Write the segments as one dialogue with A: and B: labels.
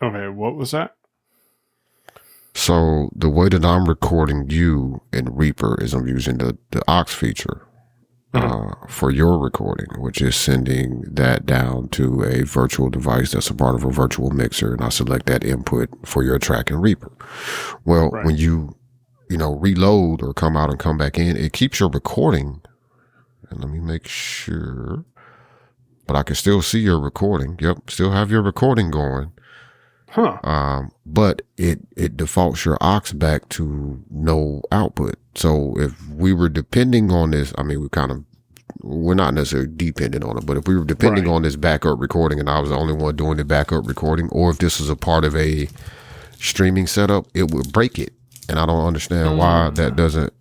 A: Okay, what was that?
B: So the way that I'm recording you in Reaper is I'm using the aux feature for your recording, which is sending that down to a virtual device that's a part of a virtual mixer, and I select that input for your track in Reaper. Well, when you reload or come out and come back in, it keeps your recording. And let me make sure, but I can still see your recording. Yep, still have your recording going. But it defaults your aux back to no output. So if we were depending on this, I mean, we're not necessarily dependent on it, but if we were depending on this backup recording and I was the only one doing the backup recording, or if this was a part of a streaming setup, it would break it. And I don't understand why that doesn't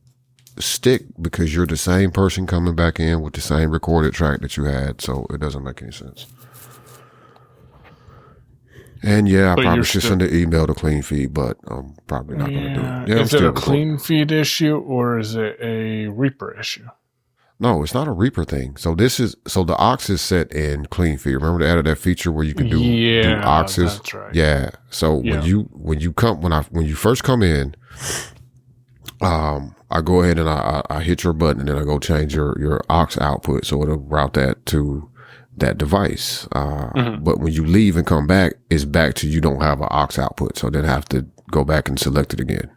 B: stick, because you're the same person coming back in with the same recorded track that you had. So it doesn't make any sense. And I probably should send an email to Cleanfeed, but I'm probably not going to do it. Yeah,
A: is it a Cleanfeed issue or is it a Reaper issue?
B: No, it's not a Reaper thing. So the aux is set in Cleanfeed. Remember they added that feature where you can do auxes?
A: That's right.
B: Yeah. So when you first come in, I go ahead and I hit your button and then I go change your aux output. So it'll route that to that device. But when you leave and come back, it's back to you don't have an aux output. So then I have to go back and select it again.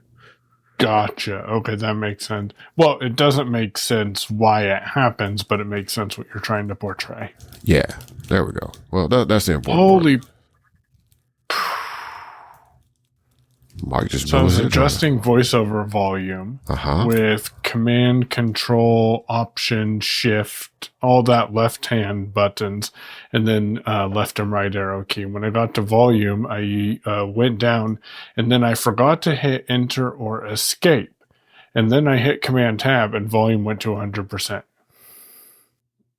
A: Gotcha. Okay, that makes sense. Well, it doesn't make sense why it happens, but it makes sense what you're trying to portray.
B: Yeah, there we go. Well, that's the important part.
A: So I was adjusting voiceover volume with Command, Control, Option, Shift, all that left-hand buttons, and then left and right arrow key. When I got to volume, I went down, and then I forgot to hit Enter or Escape. And then I hit Command-Tab, and volume went to 100%.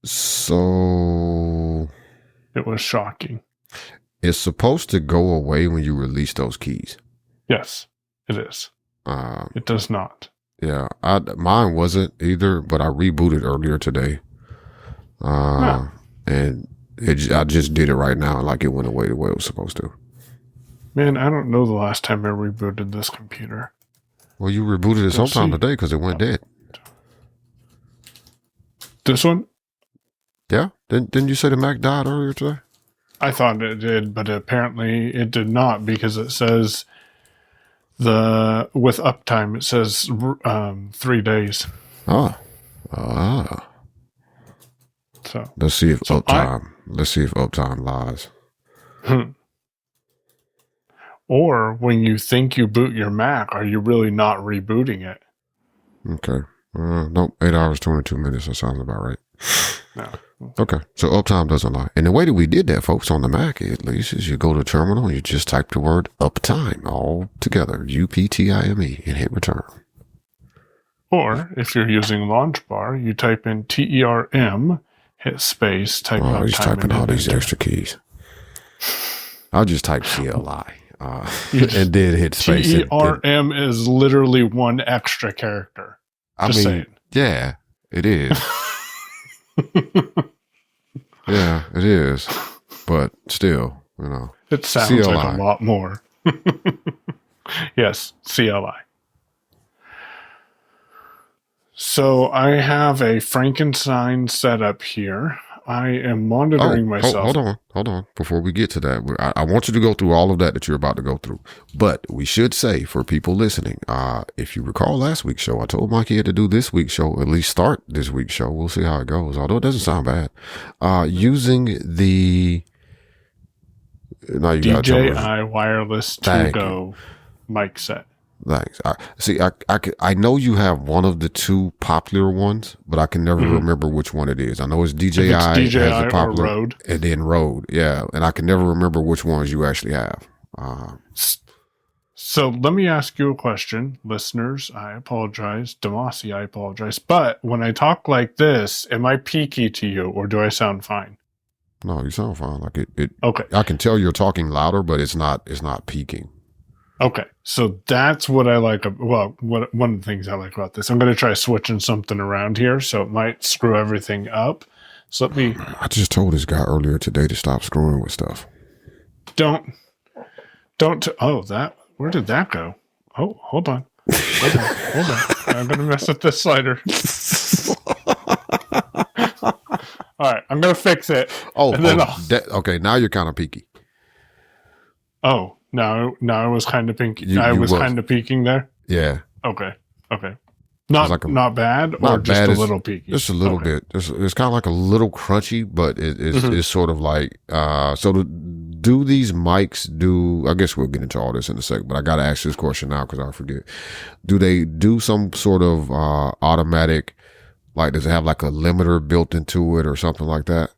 B: So
A: it was shocking.
B: It's supposed to go away when you release those keys.
A: Yes, it is. It does not.
B: Yeah, mine wasn't either, but I rebooted earlier today. And I just did it right now, like it went away the way it was supposed to.
A: Man, I don't know the last time I rebooted this computer.
B: Well, you rebooted it sometime today because it went dead.
A: This one?
B: Yeah. Didn't you say the Mac died earlier today?
A: I thought it did, but apparently it did not, because it says with uptime, it says 3 days. So
B: let's see if uptime lies.
A: Or when you think you boot your Mac, are you really not rebooting it?
B: Okay. Nope. 8 hours, 22 minutes. That sounds about right.
A: No.
B: Okay. So uptime doesn't lie. And the way that we did that, folks, on the Mac at least, is you go to terminal and you just type the word uptime all together, UPTIME, and hit return.
A: Or if you're using Launch Bar, you type in TERM, hit space, type uptime. Oh,
B: he's typing all these extra keys. I'll just type CLI. And then hit space.
A: TERM is literally one extra character.
B: Yeah, it is. Yeah, it is. But still,
A: It sounds CLI. Like a lot more. Yes, CLI. So I have a Frankenstein setup here. I am monitoring myself.
B: Hold on. Before we get to that, I want you to go through all of that you're about to go through. But we should say, for people listening, if you recall last week's show, I told Mike he had to do this week's show, at least start this week's show. We'll see how it goes, although it doesn't sound bad. Using the
A: DJI Wireless 2Go mic set.
B: Thanks. I know you have one of the two popular ones, but I can never remember which one it is. I know it's DJI, has a popular,
A: or Rode.
B: And then Rode. Yeah. And I can never remember which ones you actually have.
A: So let me ask you a question. Listeners, I apologize. Damashe, I apologize. But when I talk like this, am I peaky to you, or do I sound fine?
B: No, you sound fine. Like it.
A: Okay.
B: I can tell you're talking louder, but it's not peaking.
A: Okay, so that's what I like. Well, one of the things I like about this, I'm going to try switching something around here, so it might screw everything up. So let me.
B: I just told this guy earlier today to stop screwing with stuff.
A: Don't. Don't. Oh, that. Where did that go? Oh, hold on. Hold on. I'm gonna mess with this slider. All right, I'm gonna fix it.
B: Okay. Now you're kind of peaky.
A: Oh, no, it was kind of pinky. I was kind of peeking there.
B: Yeah.
A: Okay. Not bad, or just a little peaky.
B: Just a little bit. It's kind of like a little crunchy, but it's sort of like so. Do these mics do? I guess we'll get into all this in a second, but I got to ask this question now because I forget. Do they do some sort of automatic? Like, does it have like a limiter built into it or something like that?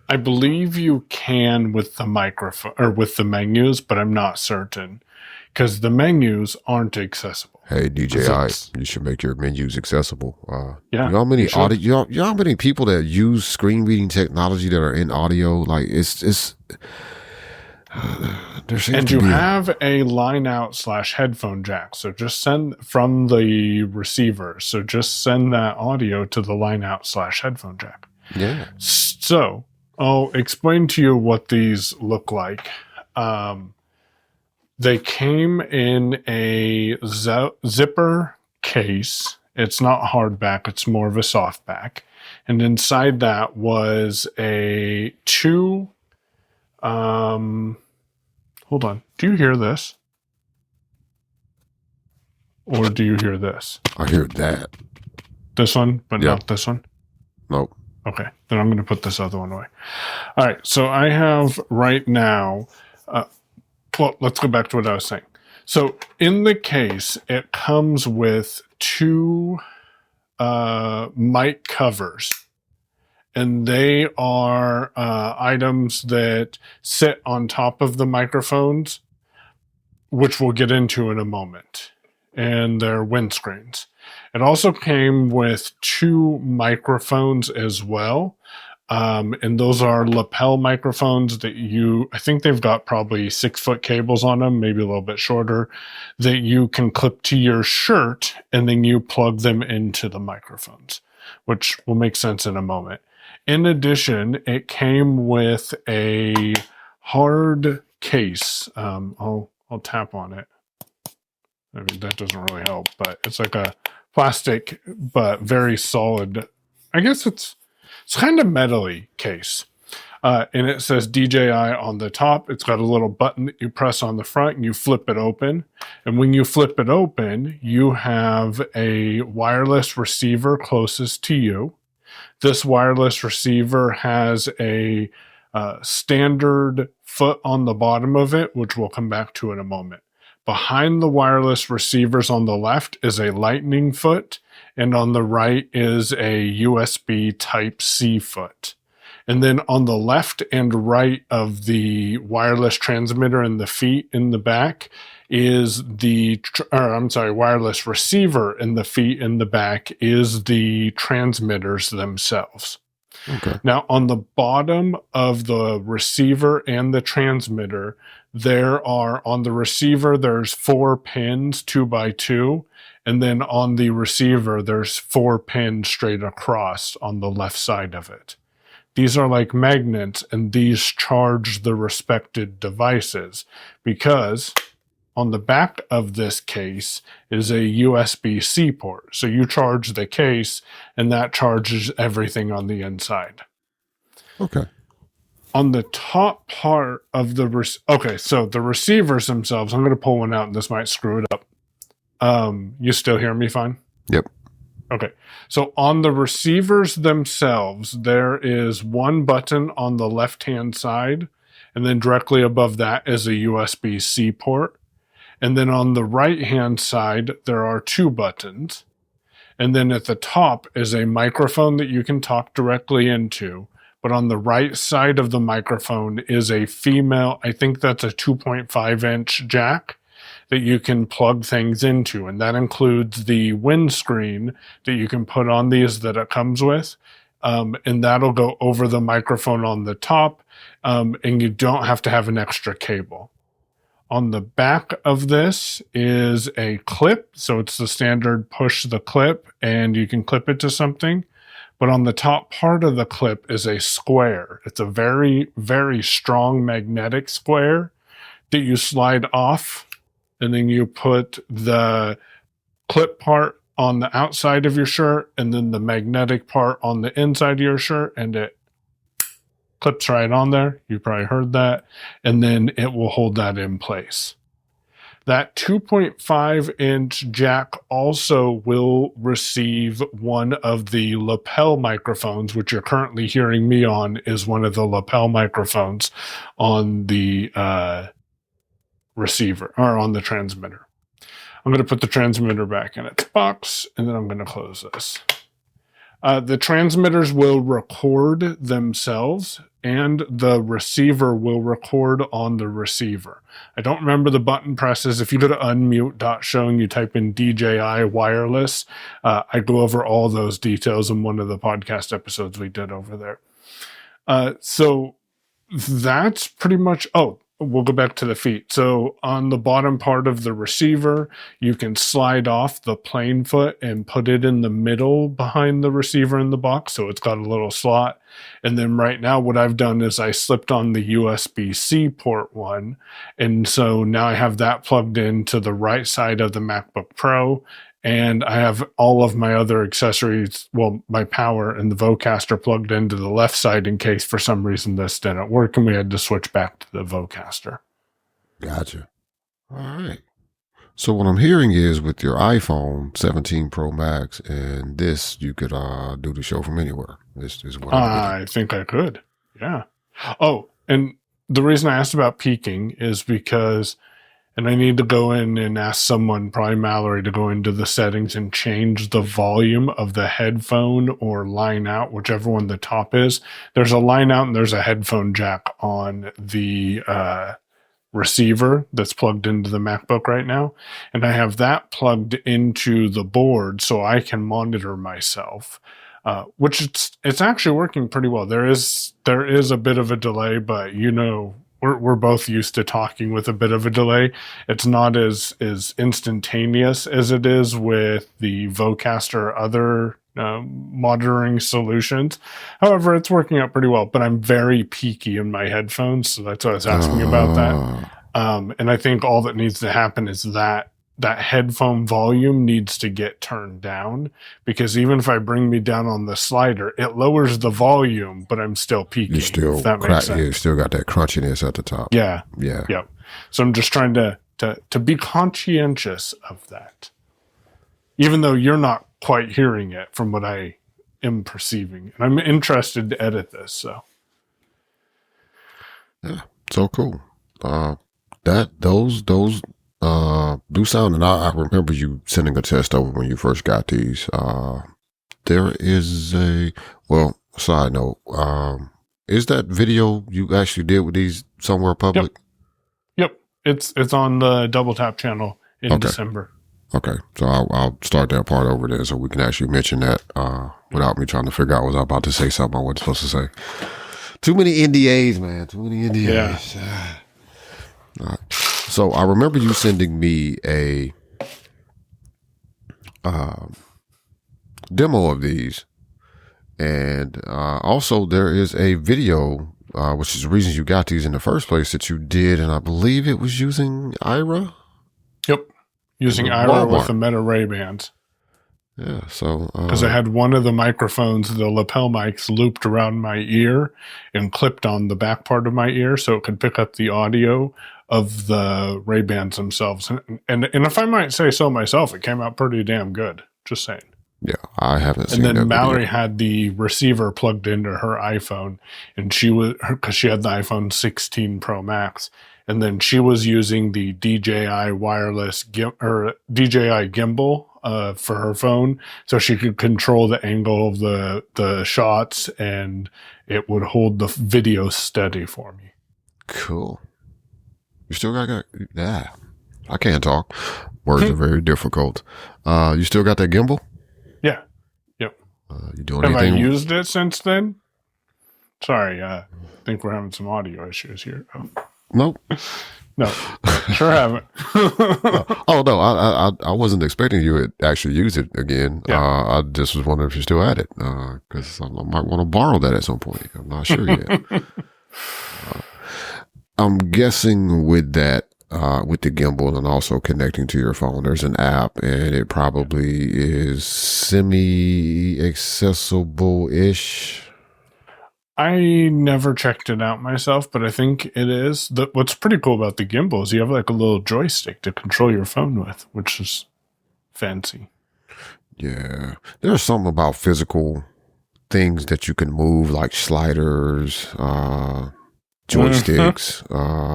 A: I believe you can with the microphone or with the menus, but I'm not certain because the menus aren't accessible.
B: Hey, DJI, you should make your menus accessible.
A: Yeah.
B: You know how many people that use screen reading technology that are in audio? Like it's
A: and you have a line out / headphone jack. So just send from the receiver. So just send that audio to the line out / headphone jack.
B: Yeah.
A: So I'll explain to you what these look like. They came in a zipper case. It's not hardback. It's more of a softback. And inside that was a two... hold on. Do you hear this? Or do you hear this?
B: I hear that.
A: This one, but not this one?
B: Nope.
A: Okay. Then I'm going to put this other one away. All right. So I have right now... well, let's go back to what I was saying. So in the case, it comes with two mic covers. And they are items that sit on top of the microphones, which we'll get into in a moment. And they're windscreens. It also came with two microphones as well. And those are lapel microphones that I think they've got probably 6-foot cables on them, maybe a little bit shorter, that you can clip to your shirt and then you plug them into the microphones, which will make sense in a moment. In addition, it came with a hard case. I'll tap on it. I mean, that doesn't really help, but it's like a plastic, but very solid. I guess it's kind of metally case. And it says DJI on the top. It's got a little button that you press on the front and you flip it open. And when you flip it open, you have a wireless receiver closest to you. This wireless receiver has a standard foot on the bottom of it, which we'll come back to in a moment. Behind the wireless receivers on the left is a lightning foot, and on the right is a USB Type-C foot. And then on the left and right of the wireless transmitter and the feet in the back is wireless receiver, and the feet in the back is the transmitters themselves.
B: Okay.
A: Now, on the bottom of the receiver and the transmitter, on the receiver, there's 4 pins, 2x2. And then on the receiver, there's 4 pins straight across on the left side of it. These are like magnets, and these charge the respected devices because on the back of this case is a USB-C port. So you charge the case, and that charges everything on the inside.
B: Okay.
A: On the top part of so the receivers themselves, I'm going to pull one out, and this might screw it up. You still hear me fine?
B: Yep.
A: Okay. So on the receivers themselves, there is one button on the left-hand side, and then directly above that is a USB-C port. And then on the right-hand side, there are 2 buttons. And then at the top is a microphone that you can talk directly into. But on the right side of the microphone is a female, I think that's a 2.5-inch jack that you can plug things into. And that includes the windscreen that you can put on these that it comes with. And that'll go over the microphone on the top. And you don't have to have an extra cable. On the back of this is a clip. So it's the standard push the clip, and you can clip it to something. But on the top part of the clip is a square. It's a very, very strong magnetic square that you slide off, and then you put the clip part on the outside of your shirt and then the magnetic part on the inside of your shirt, and it clips right on there. You probably heard that. And then it will hold that in place. That 2.5-inch jack also will receive one of the lapel microphones, which you're currently hearing me on, is one of the lapel microphones on the receiver or on the transmitter. I'm going to put the transmitter back in its box, and then I'm going to close this. The transmitters will record themselves, and the receiver will record on the receiver. I don't remember the button presses. If you go to unmute.show and you type in DJI Wireless, I go over all those details in one of the podcast episodes we did over there. So that's pretty much... Oh, we'll go back to the feet. So on the bottom part of the receiver, you can slide off the plain foot and put it in the middle behind the receiver in the box. So it's got a little slot. And then right now what I've done is I slipped on the USB-C port one. And so now I have that plugged into the right side of the MacBook Pro. And I have all of my other accessories, well, my power and the Vocaster plugged into the left side in case for some reason this didn't work and we had to switch back to the Vocaster.
B: Gotcha. All right. So what I'm hearing is with your iPhone 17 Pro Max and this, you could do the show from anywhere. This is what
A: I think I could. Yeah. Oh, and the reason I asked about peaking is because... And I need to go in and ask someone, probably Mallory, to go into the settings and change the volume of the headphone or line out, whichever one the top is. There's a line out and there's a headphone jack on the receiver that's plugged into the MacBook right now. And I have that plugged into the board so I can monitor myself, which it's actually working pretty well. There is a bit of a delay, but we're both used to talking with a bit of a delay. It's not as instantaneous as it is with the Vocaster or other monitoring solutions. However, it's working out pretty well, but I'm very peaky in my headphones, so that's why I was asking about that. And I think all that needs to happen is that headphone volume needs to get turned down, because even if I bring me down on the slider, it lowers the volume, but I'm still peaking.
B: You still you still got that crunchiness at the top.
A: Yeah.
B: Yeah.
A: Yep. So I'm just trying to be conscientious of that, even though you're not quite hearing it from what I am perceiving. And I'm interested to edit this. So.
B: Yeah. So cool. Those do sound, and I remember you sending a test over when you first got these. There is side note, is that video you actually did with these somewhere public?
A: Yep. It's on the Double Tap channel in December.
B: Okay. So I'll start that part over there so we can actually mention that without me trying to figure out was I about to say something I wasn't supposed to say. Too many NDAs, man. Too many NDAs. Yeah. All right. So I remember you sending me a demo of these, and also there is a video, which is the reason you got these in the first place, that you did, and I believe it was using Ira.
A: Yep, using Ira with the Meta Ray-Bans.
B: Yeah, so
A: because I had one of the microphones, the lapel mics, looped around my ear and clipped on the back part of my ear, so it could pick up the audio of the Ray-Bans themselves. And if I might say so myself, it came out pretty damn good. Just saying.
B: Yeah, I haven't seen that.
A: And then Mallory had the receiver plugged into her iPhone, and because she had the iPhone 16 Pro Max, and then she was using the DJI Wireless DJI gimbal for her phone, so she could control the angle of the shots, and it would hold the video steady for me.
B: Cool. You still got I can't talk. Words are very difficult. You still got that gimbal?
A: Yeah. Yep.
B: You doing
A: Have
B: anything?
A: I used it since then? Sorry, I think we're having some audio issues here. Oh.
B: Nope.
A: No, sure haven't.
B: Oh no, I wasn't expecting you to actually use it again. Yeah. I just was wondering if you still had it, because I might want to borrow that at some point. I'm not sure yet. I'm guessing with that, with the gimbal and also connecting to your phone, there's an app, and it probably is semi-accessible-ish.
A: I never checked it out myself, but I think it is. What's pretty cool about the gimbal is you have like a little joystick to control your phone with, which is fancy.
B: Yeah. There's something about physical things that you can move, like sliders, joysticks,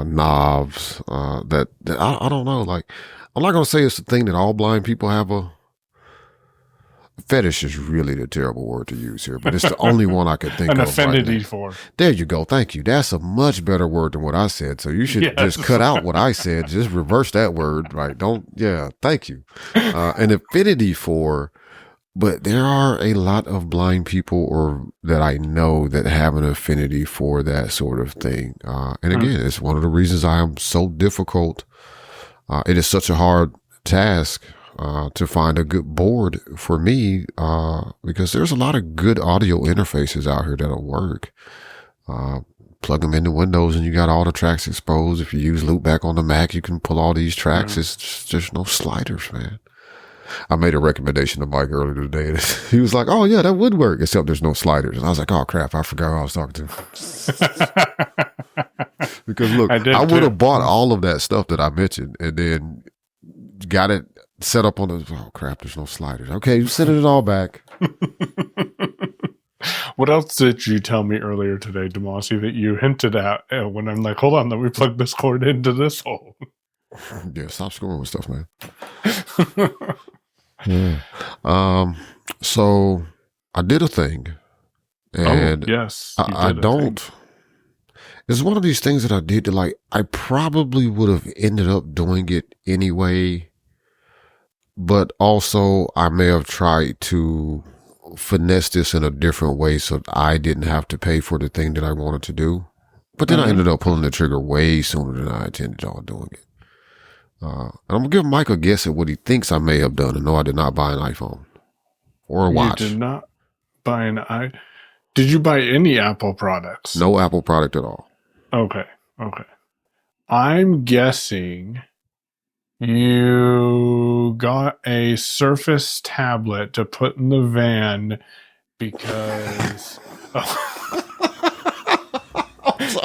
B: knobs, that I don't know. Like, I'm not going to say it's the thing that all blind people have a fetish is really the terrible word to use here, but it's the only one I could think
A: An
B: of.
A: affinity
B: right
A: for.
B: There you go. Thank you. That's a much better word than what I said. So you should just cut out what I said. Just reverse that word. Right. Thank you. An affinity for, but there are a lot of blind people or that I know that have an affinity for that sort of thing. And again, it's one of the reasons I am so difficult. It is such a hard task to find a good board for me, because there's a lot of good audio interfaces out here that'll work. Plug them into Windows and you got all the tracks exposed. If you use Loopback on the Mac, you can pull all these tracks. It's just no sliders, man. I made a recommendation to Mike earlier today. And he was like, "Oh yeah, that would work, except there's no sliders." And I was like, "Oh crap, I forgot who I was talking to." Because look, I would have bought all of that stuff that I mentioned and then got it set up on the, oh crap, there's no sliders. Okay, you sending it all back.
A: What else did you tell me earlier today, Damashe, that you hinted at when I'm like, hold on, let me plug this cord into this hole?
B: Yeah, stop screwing with stuff, man. Yeah. So I did a thing, and
A: yes,
B: I don't. It's one of these things that I did that, like, I probably would have ended up doing it anyway, but also I may have tried to finesse this in a different way so that I didn't have to pay for the thing that I wanted to do. But then I ended up pulling the trigger way sooner than I intended on doing it. And I'm going to give Mike a guess at what he thinks I may have done. And no, I did not buy an iPhone or a watch.
A: You did not buy an Did you buy any Apple products?
B: No Apple product at all.
A: Okay. I'm guessing you got a Surface tablet to put in the van because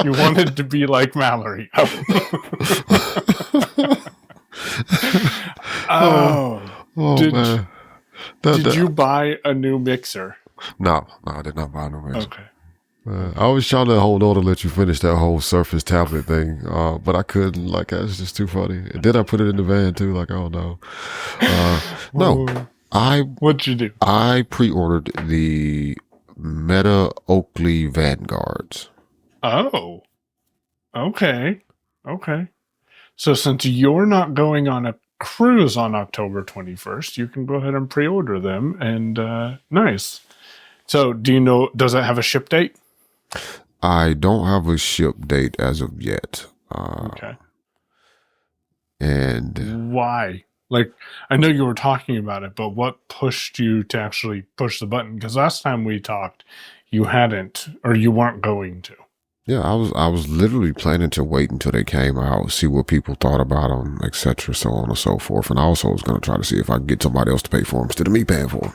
A: you wanted to be like Mallory.
B: Man.
A: Did you buy a new mixer?
B: No, I did not buy a new mixer.
A: Okay.
B: I was trying to hold on to let you finish that whole Surface tablet thing, but I couldn't. Like, it's just too funny. And then I put it in the van too. Like, oh no, no.
A: What'd you do?
B: I pre-ordered the Meta Oakley Vanguards.
A: Oh, okay. So since you're not going on a cruise on October 21st, you can go ahead and pre-order them. And nice. So do you know? Does it have a ship date?
B: I don't have a ship date as of yet.
A: Okay.
B: And
A: why? Like, I know you were talking about it, but what pushed you to actually push the button? Because last time we talked, you hadn't, or you weren't going to.
B: Yeah, I was literally planning to wait until they came out, see what people thought about them, etc., so on and so forth. And I also was going to try to see if I could get somebody else to pay for them instead of me paying for them.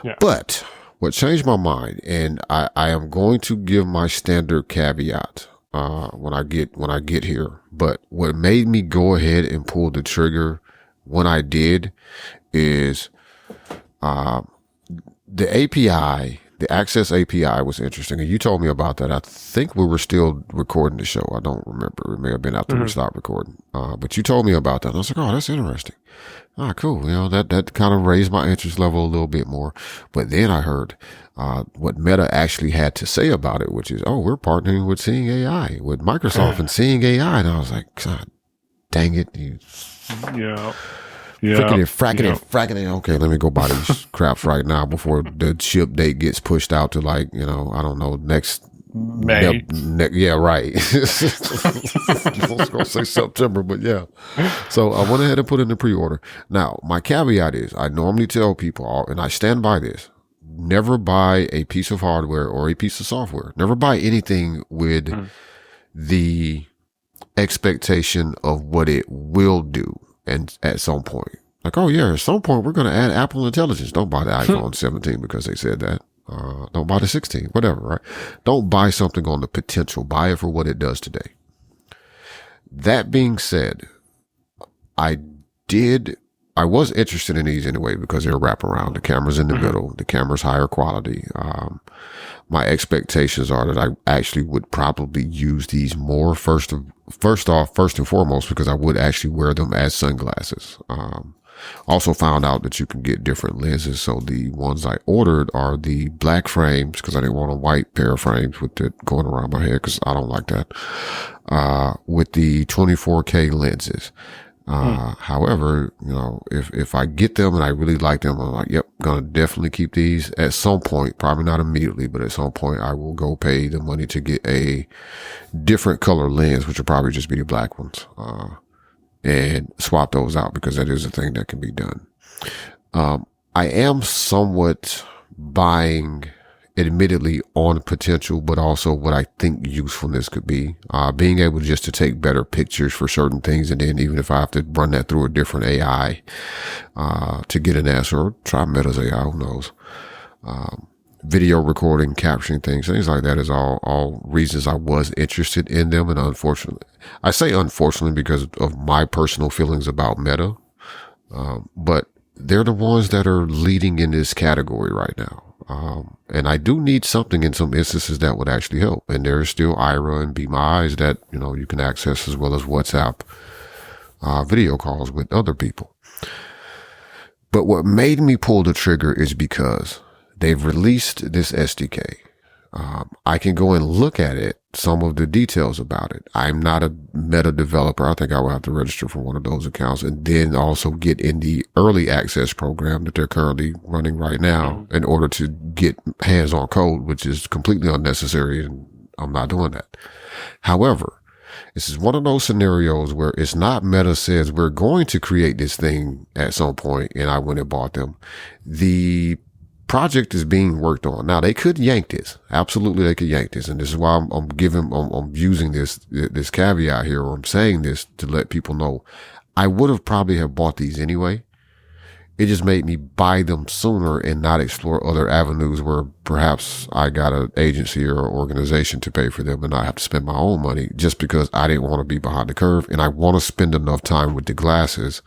B: Yeah. But what changed my mind, and I am going to give my standard caveat when I get here. But what made me go ahead and pull the trigger when I did is the API. The Access API was interesting, and you told me about that. I think we were still recording the show. I don't remember. It may have been after we stopped recording. But you told me about that, and I was like, oh, that's interesting. Cool. You know, that kind of raised my interest level a little bit more. But then I heard what Meta actually had to say about it, which is, oh, we're partnering with Seeing AI, with Microsoft and Seeing AI. And I was like, God dang it.
A: Yeah.
B: Fracking it. Okay, let me go buy these craps right now before the ship date gets pushed out to, like, you know, I don't know, next
A: May.
B: Yeah, right. I was going to say September, but yeah. So I went ahead and put in the pre-order. Now, my caveat is I normally tell people, and I stand by this, never buy a piece of hardware or a piece of software. Never buy anything with the expectation of what it will do. And at some point, like, oh yeah, at some point we're going to add Apple Intelligence. Don't buy the iPhone 17 because they said that. Don't buy the 16, whatever, right? Don't buy something on the potential. Buy it for what it does today. That being said, I was interested in these anyway because they're wraparound. The camera's in the middle. The camera's higher quality. My expectations are that I actually would probably use these more first and foremost, because I would actually wear them as sunglasses. Also found out that you can get different lenses. So the ones I ordered are the black frames, because I didn't want a white pair of frames with it going around my head, because I don't like that. With the 24K lenses. However, if I get them and I really like them, I'm like, yep, gonna definitely keep these at some point, probably not immediately, but at some point I will go pay the money to get a different color lens, which will probably just be the black ones, and swap those out, because that is a thing that can be done. I am somewhat buying, admittedly, on potential, but also what I think usefulness could be. Being able just to take better pictures for certain things, and then even if I have to run that through a different AI to get an answer, or try Meta's AI, who knows. Video recording, capturing things like that is all reasons I was interested in them. And unfortunately, I say unfortunately because of my personal feelings about Meta, but they're the ones that are leading in this category right now. And I do need something in some instances that would actually help. And there's still Ira and Be My Eyes that, you can access, as well as WhatsApp, video calls with other people. But what made me pull the trigger is because they've released this SDK. I can go and look at it, some of the details about it. I'm not a Meta developer. I think I will have to register for one of those accounts, and then also get in the early access program that they're currently running right now in order to get hands-on code, which is completely unnecessary, and I'm not doing that. However, this is one of those scenarios where it's not Meta says we're going to create this thing at some point, and I went and bought them. The project is being worked on. Now, they could yank this. Absolutely, they could yank this. And this is why I'm using this caveat here, or I'm saying this to let people know I would have probably have bought these anyway. It just made me buy them sooner and not explore other avenues where perhaps I got an agency or organization to pay for them and not have to spend my own money, just because I didn't want to be behind the curve. And I want to spend enough time with the glasses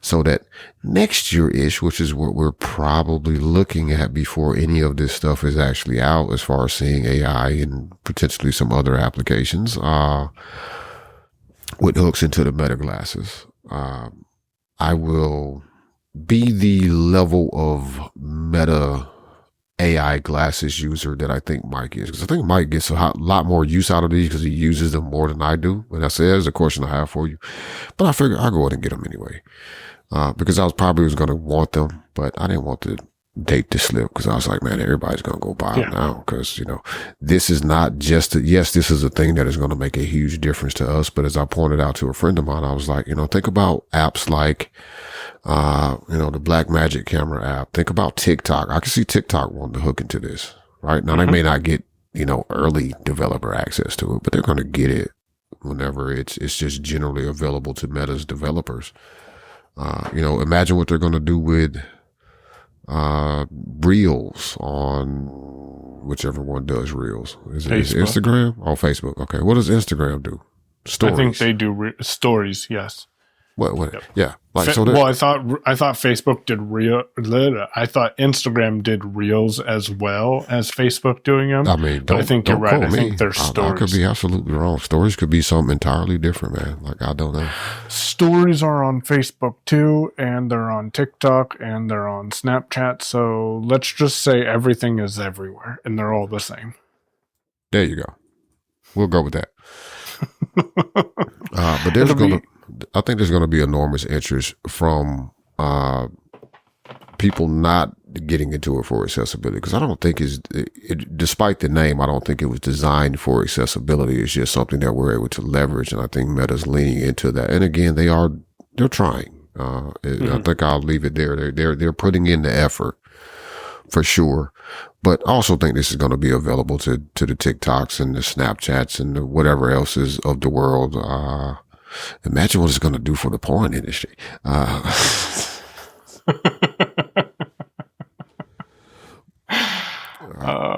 B: so that next year-ish, which is what we're probably looking at before any of this stuff is actually out, as far as seeing AI and potentially some other applications, with hooks into the Meta glasses, I will be the level of Meta AI glasses user that I think Mike is. Because I think Mike gets a lot more use out of these because he uses them more than I do. And that's a question I have for you. But I figured I'll go ahead and get them anyway. Because I was going to want them, but I didn't want to date to slip, because I was like, man, everybody's going to go buy them now. Because, this is not just yes, this is a thing that is going to make a huge difference to us. But as I pointed out to a friend of mine, I was like, think about apps like, the Black Magic camera app. Think about TikTok. I can see TikTok wanting to hook into this, right? Now, they may not get, early developer access to it, but they're going to get it whenever it's just generally available to Meta's developers. Imagine what they're going to do with, Reels on whichever one does Reels. Is it Instagram? Oh, Facebook. Okay. What does Instagram do? Stories.
A: I think they do stories. Yes.
B: What? Yep. Yeah.
A: I thought Facebook did I thought Instagram did Reels as well as Facebook doing them.
B: I mean,
A: but I think you're right. I think they're stories.
B: I could be absolutely wrong. Stories could be something entirely different, man. Like, I don't know.
A: Stories are on Facebook too, and they're on TikTok, and they're on Snapchat. So let's just say everything is everywhere, and they're all the same.
B: There you go. We'll go with that. But I think there's going to be enormous interest from people not getting into it for accessibility, because I don't think despite the name, I don't think it was designed for accessibility. It's just something that we're able to leverage, and I think Meta's leaning into that. And again, they're trying. I think I'll leave it there. They're putting in the effort for sure, But I also think this is going to be available to the TikToks and the Snapchats and the whatever else is of the world. Imagine what it's going to do for the porn industry.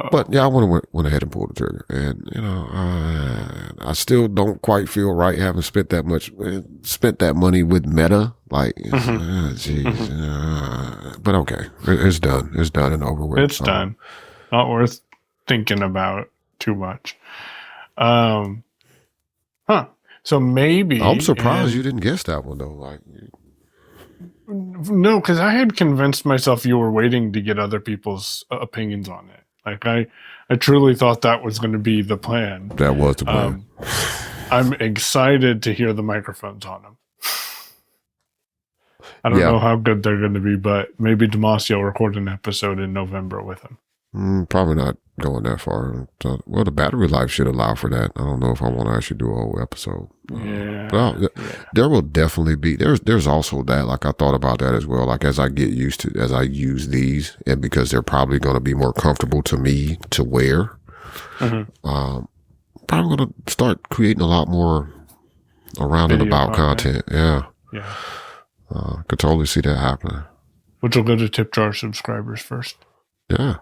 B: But yeah, I went ahead and pulled the trigger, and I still don't quite feel right having spent that money with Meta. Like, but okay, it's done. It's done and over with.
A: It's done. Not worth thinking about too much. So maybe
B: I'm surprised you didn't guess that one though. Like,
A: no, because I had convinced myself you were waiting to get other people's opinions on it. Like I truly thought that was going to be the plan.
B: That was the plan.
A: I'm excited to hear the microphones on them. I don't know how good they're going to be, but maybe Damashe will record an episode in November with them.
B: Probably not going that far. Well, the battery life should allow for that. I don't know if I want to actually do a whole episode. There will definitely be. There's also that. Like I thought about that as well. Like as I get used to, as I use these, and because they're probably going to be more comfortable to me to wear. Probably going to start creating a lot more around and about content. Yeah. Could totally see that happening.
A: Which will go to tip jar subscribers first.
B: Yeah.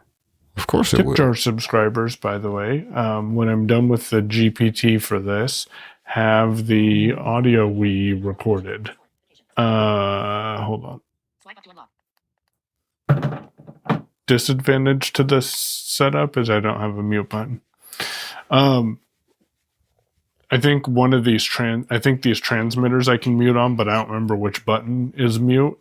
B: Of course it will.
A: Tip jar subscribers, by the way, when I'm done with the GPT for this, have the audio we recorded. Hold on. Disadvantage to this setup is I don't have a mute button. I think one of these these transmitters I can mute on, but I don't remember which button is mute,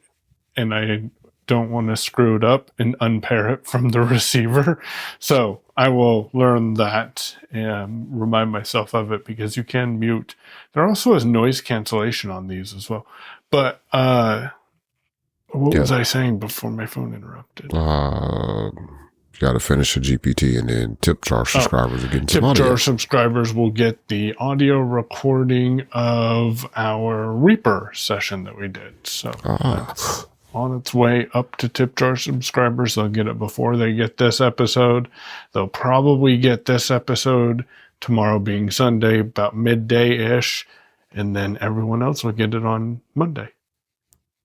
A: and I don't want to screw it up and unpair it from the receiver. So I will learn that and remind myself of it, because you can mute. There also is noise cancellation on these as well. But what was I saying before my phone interrupted?
B: You got to finish the GPT, and then tip jar subscribers are getting some audio.
A: Tip jar subscribers will get the audio recording of our Reaper session that we did. So that's on its way up to tip jar subscribers. They'll get it before they get this episode. They'll probably get this episode tomorrow being Sunday, about midday-ish, and then everyone else will get it on Monday.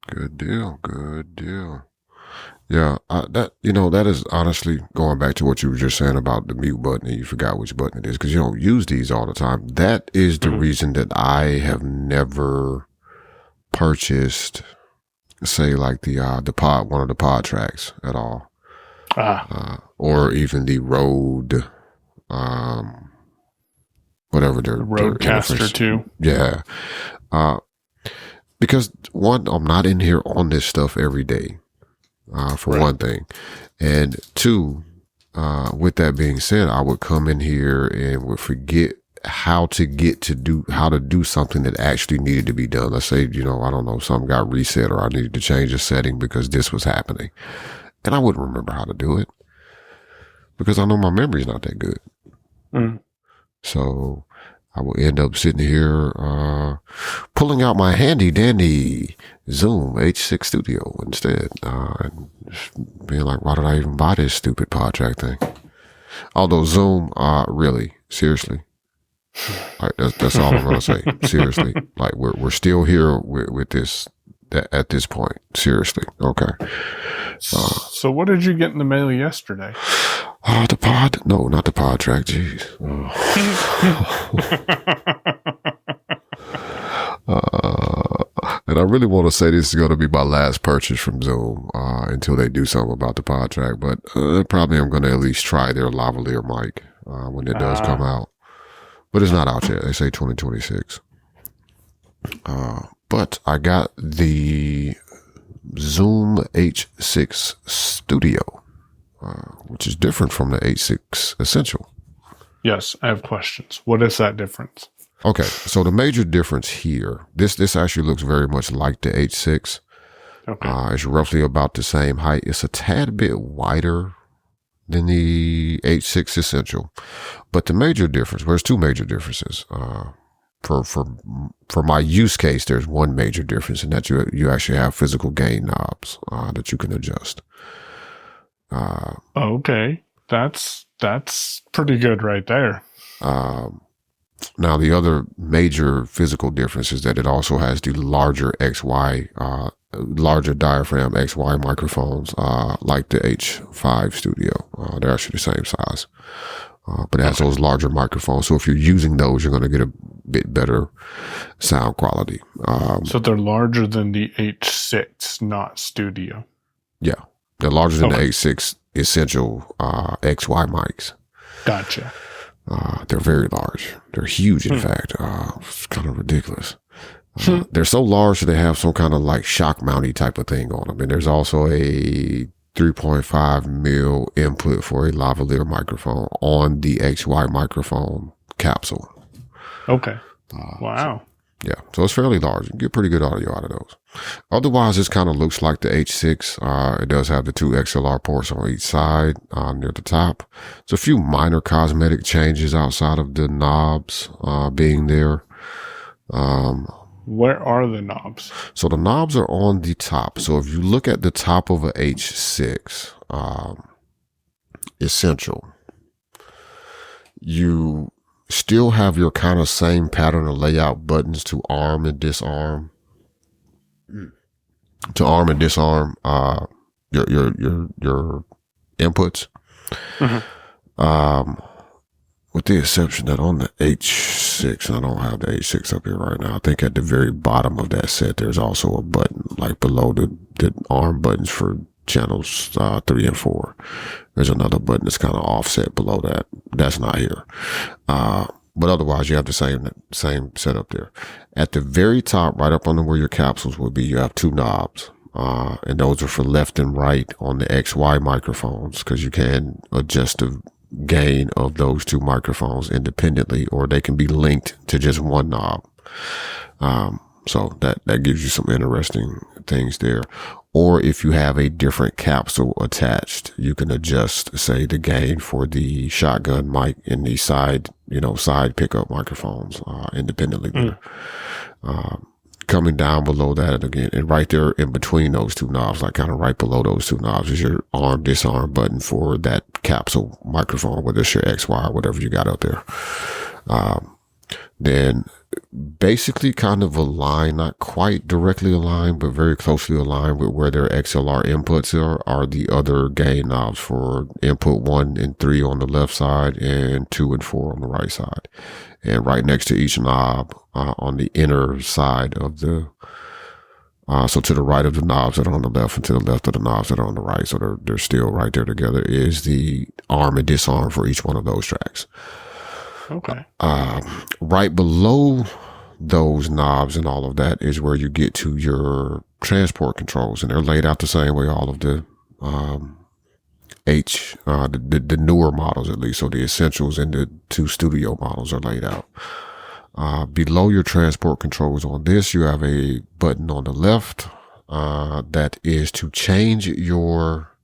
B: Good deal. Good deal. Yeah, that is honestly going back to what you were just saying about the mute button, and you forgot which button it is because you don't use these all the time. That is the reason that I have never purchased, say, like the pod, one of the pod tracks at all, or even the Rode, whatever the
A: Rodecaster 2.
B: Yeah, because one, I'm not in here on this stuff every day. For one thing, and two, with that being said, I would come in here and would forget how to do something that actually needed to be done. Let's say, I don't know, something got reset or I needed to change a setting because this was happening, and I wouldn't remember how to do it because I know my memory's not that good. So I will end up sitting here, pulling out my handy dandy Zoom H6 Studio instead, and being like, why did I even buy this stupid pod track thing? Although Zoom, really, seriously, like that's all I'm gonna say. Seriously, like we're still here with this at this point. Seriously, okay.
A: So what did you get in the mail yesterday?
B: The pod? No, not the pod track. Jeez. And I really want to say this is going to be my last purchase from Zoom until they do something about the pod track. But probably I'm going to at least try their lavalier mic when it does come out. But it's not out yet. They say 2026. But I got the Zoom H6 Studio, which is different from the H6 Essential.
A: Yes, I have questions. What is that difference?
B: Okay, so the major difference here, this actually looks very much like the H6.
A: Okay.
B: It's roughly about the same height. It's a tad bit wider than the H6 Essential. But the major difference, there's two major differences. For my use case, there's one major difference in that you actually have physical gain knobs that you can adjust.
A: Okay. That's pretty good right there.
B: Now, the other major physical difference is that it also has the larger larger diaphragm XY microphones, like the H5 Studio. They're actually the same size, but it has those larger microphones. So if you're using those, you're going to get a bit better sound quality.
A: So they're larger than the H6, not Studio.
B: Yeah, they're larger than the H6 Essential XY mics.
A: Gotcha.
B: They're very large. They're huge, in fact. It's kind of ridiculous. They're so large that they have some kind of like shock mounty type of thing on them. And there's also a 3.5 mil input for a lavalier microphone on the XY microphone capsule.
A: Okay. Wow.
B: So it's fairly large. You can get pretty good audio out of those. Otherwise, this kind of looks like the H6. It does have the 2 XLR ports on each side near the top. It's a few minor cosmetic changes outside of the knobs being there.
A: Where are the knobs?
B: So the knobs are on the top. So if you look at the top of a H6 Essential, you still have your kind of same pattern of layout buttons to arm and disarm. To arm and disarm your inputs. With the exception that on the H6, I don't have the H6 up here right now. I think at the very bottom of that set, there's also a button like below the arm buttons for channels 3 and 4. There's another button that's kind of offset below that. That's not here. But otherwise, you have the same setup there. At the very top, right up under where your capsules will be, you have 2 knobs. And those are for left and right on the XY microphones, because you can adjust the gain of those 2 microphones independently, or they can be linked to just one knob. So that gives you some interesting things there. Or if you have a different capsule attached, you can adjust, say, the gain for the shotgun mic and the side pickup microphones independently there. Coming down below that again, and right there in between those 2 knobs, like kind of right below those 2 knobs, is your arm disarm button for that capsule microphone, whether it's your XY or whatever you got out there. Then basically kind of aligned, not quite directly aligned, but very closely aligned with where their XLR inputs are the other gain knobs for input 1 and 3 on the left side and 2 and 4 on the right side. And right next to each knob on the inner side of the, so to the right of the knobs that are on the left and to the left of the knobs that are on the right, so they're still right there together, is the arm and disarm for each one of those tracks.
A: Okay.
B: Right below those knobs and all of that is where you get to your transport controls, and they're laid out the same way all of the the newer models, at least. So the Essentials and the 2 Studio models are laid out. Below your transport controls on this, you have a button on the left that is to change your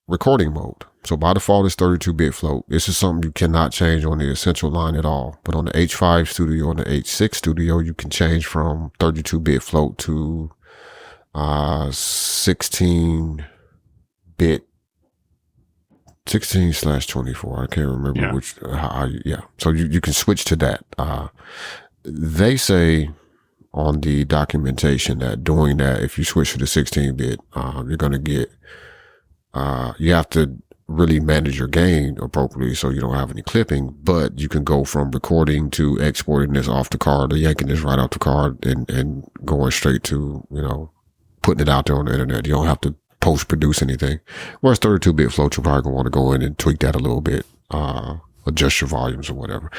B: recording mode. So by default, it's 32-bit float. This is something you cannot change on the Essential line at all. But on the H5 Studio and the H6 Studio, you can change from 32-bit float to 16-bit, 16/24. I can't remember which. So you can switch to that. They say on the documentation that doing that, if you switch to the 16-bit, you're going to get, you have to really manage your gain appropriately so you don't have any clipping, but you can go from recording to exporting this off the card or yanking this right off the card and going straight to, putting it out there on the internet. You don't have to post-produce anything. Whereas 32-bit float, you're probably going to want to go in and tweak that a little bit, adjust your volumes or whatever.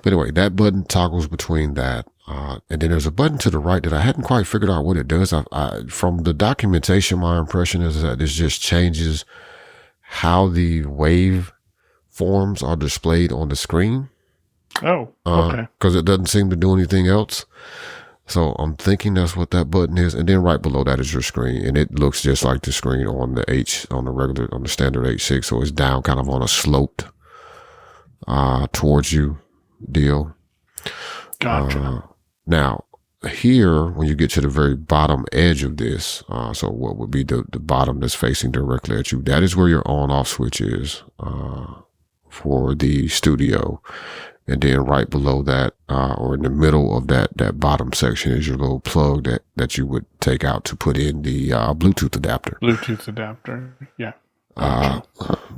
B: But anyway, that button toggles between that. And then there's a button to the right that I hadn't quite figured out what it does. From the documentation, my impression is that this just changes how the wave forms are displayed on the screen.
A: Oh, okay.
B: Because it doesn't seem to do anything else. So I'm thinking that's what that button is. And then right below that is your screen. And it looks just like the screen on the standard H6. So it's down kind of on a sloped, towards you deal.
A: Gotcha.
B: Now, here, when you get to the very bottom edge of this, so what would be the bottom that's facing directly at you, that is where your on-off switch is for the studio. And then right below that, or in the middle of that bottom section, is your little plug that you would take out to put in the Bluetooth adapter.
A: Bluetooth adapter, yeah.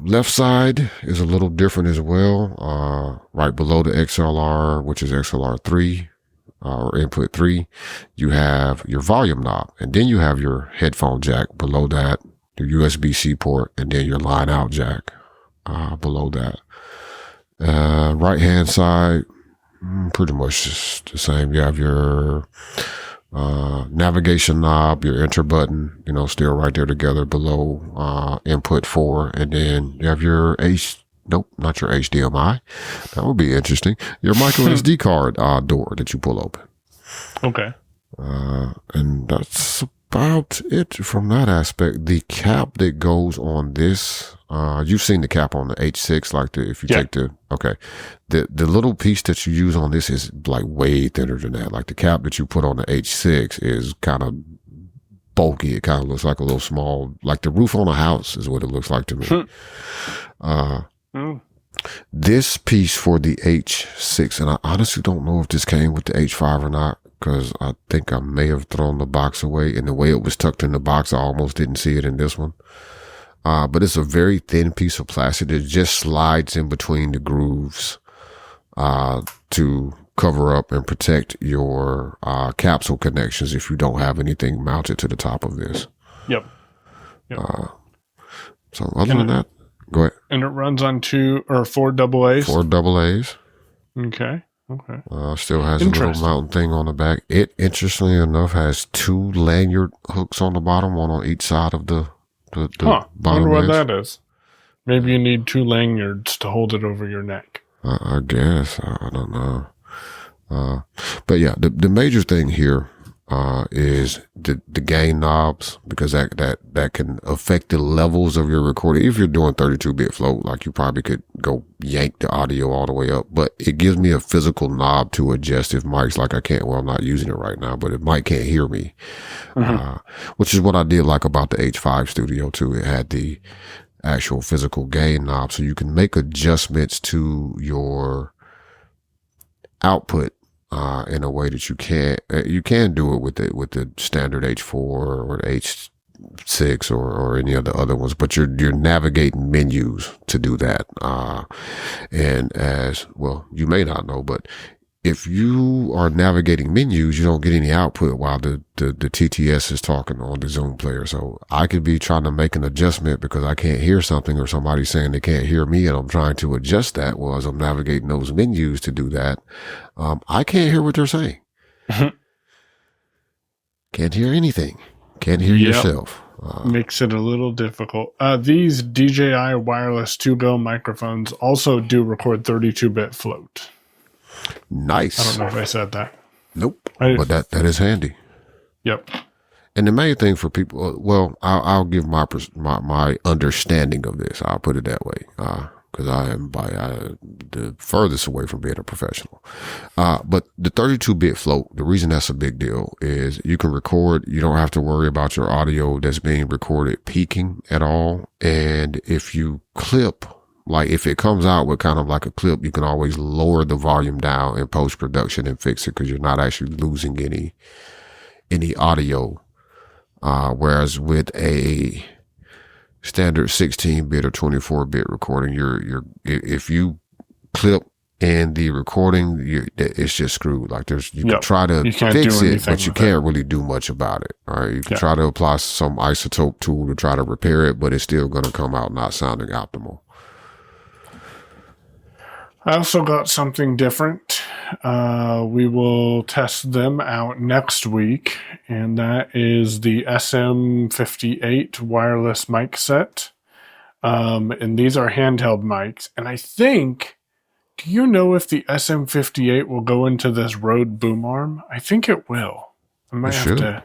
B: Left side is a little different as well. Right below the XLR, which is XLR3 or input 3, you have your volume knob, and then you have your headphone jack below that, your USB-C port, and then your line out jack below that. Right hand side, pretty much just the same. You have your navigation knob, your enter button, still right there together below input 4, and then you have your not your HDMI. That would be interesting. Your micro SD card door that you pull open.
A: Okay.
B: And that's about it from that aspect. The cap that goes on this, you've seen the cap on the H6, like if you take the little piece that you use on this is like way thinner than that. Like the cap that you put on the H6 is kind of bulky. It kind of looks like a little small, like the roof on a house is what it looks like to me. This piece for the H6, and I honestly don't know if this came with the H5 or not, because I think I may have thrown the box away, and the way it was tucked in the box, I almost didn't see it in this one. But it's a very thin piece of plastic that just slides in between the grooves to cover up and protect your capsule connections if you don't have anything mounted to the top of this.
A: Yep.
B: So other than that, go ahead.
A: And it runs on 2 or 4 AA's?
B: 4 AA's.
A: Okay.
B: Still has a little mountain thing on the back. It, interestingly enough, has 2 lanyard hooks on the bottom, one on each side of the bottom.
A: I wonder what that is. Maybe you need 2 lanyards to hold it over your neck.
B: I guess. I don't know. But yeah, the major thing here is the gain knobs, because that can affect the levels of your recording. If you're doing 32-bit float, like you probably could go yank the audio all the way up, but it gives me a physical knob to adjust if mics, like I can't, well, I'm not using it right now, but if mic can't hear me, which is what I did like about the H5 Studio too. It had the actual physical gain knob, so you can make adjustments to your output in a way that you can do it with the standard H4 or the H6 or any of the other ones, but you're navigating menus to do that. And as well, you may not know, but if you are navigating menus, you don't get any output while the TTS is talking on the Zoom player. So I could be trying to make an adjustment because I can't hear something, or somebody's saying they can't hear me, and I'm trying to adjust that. Well, as I'm navigating those menus to do that, I can't hear what they're saying. Can't hear anything. Can't hear yourself.
A: Makes it a little difficult. These DJI Wireless 2Go microphones also do record 32-bit float.
B: Nice.
A: I don't know if I said that.
B: Nope. But that is handy.
A: Yep.
B: And the main thing for people, well, I'll give my understanding of this. I'll put it that way, because I am the furthest away from being a professional. But the 32-bit float, the reason that's a big deal is you can record. You don't have to worry about your audio that's being recorded peaking at all. And if you clip, like if it comes out with kind of like a clip, you can always lower the volume down in post-production and fix it, because you're not actually losing any audio. Whereas with a standard 16-bit or 24-bit recording, if you clip in the recording, it's just screwed. Like you can try to fix it, but you can't really do much about it. All right, you can try to apply some isotope tool to try to repair it, but it's still going to come out not sounding optimal.
A: I also got something different. We will test them out next week, and that is the SM58 wireless mic set. And these are handheld mics. And I think, do you know if the SM58 will go into this Rode boom arm? I think it will. I might have to.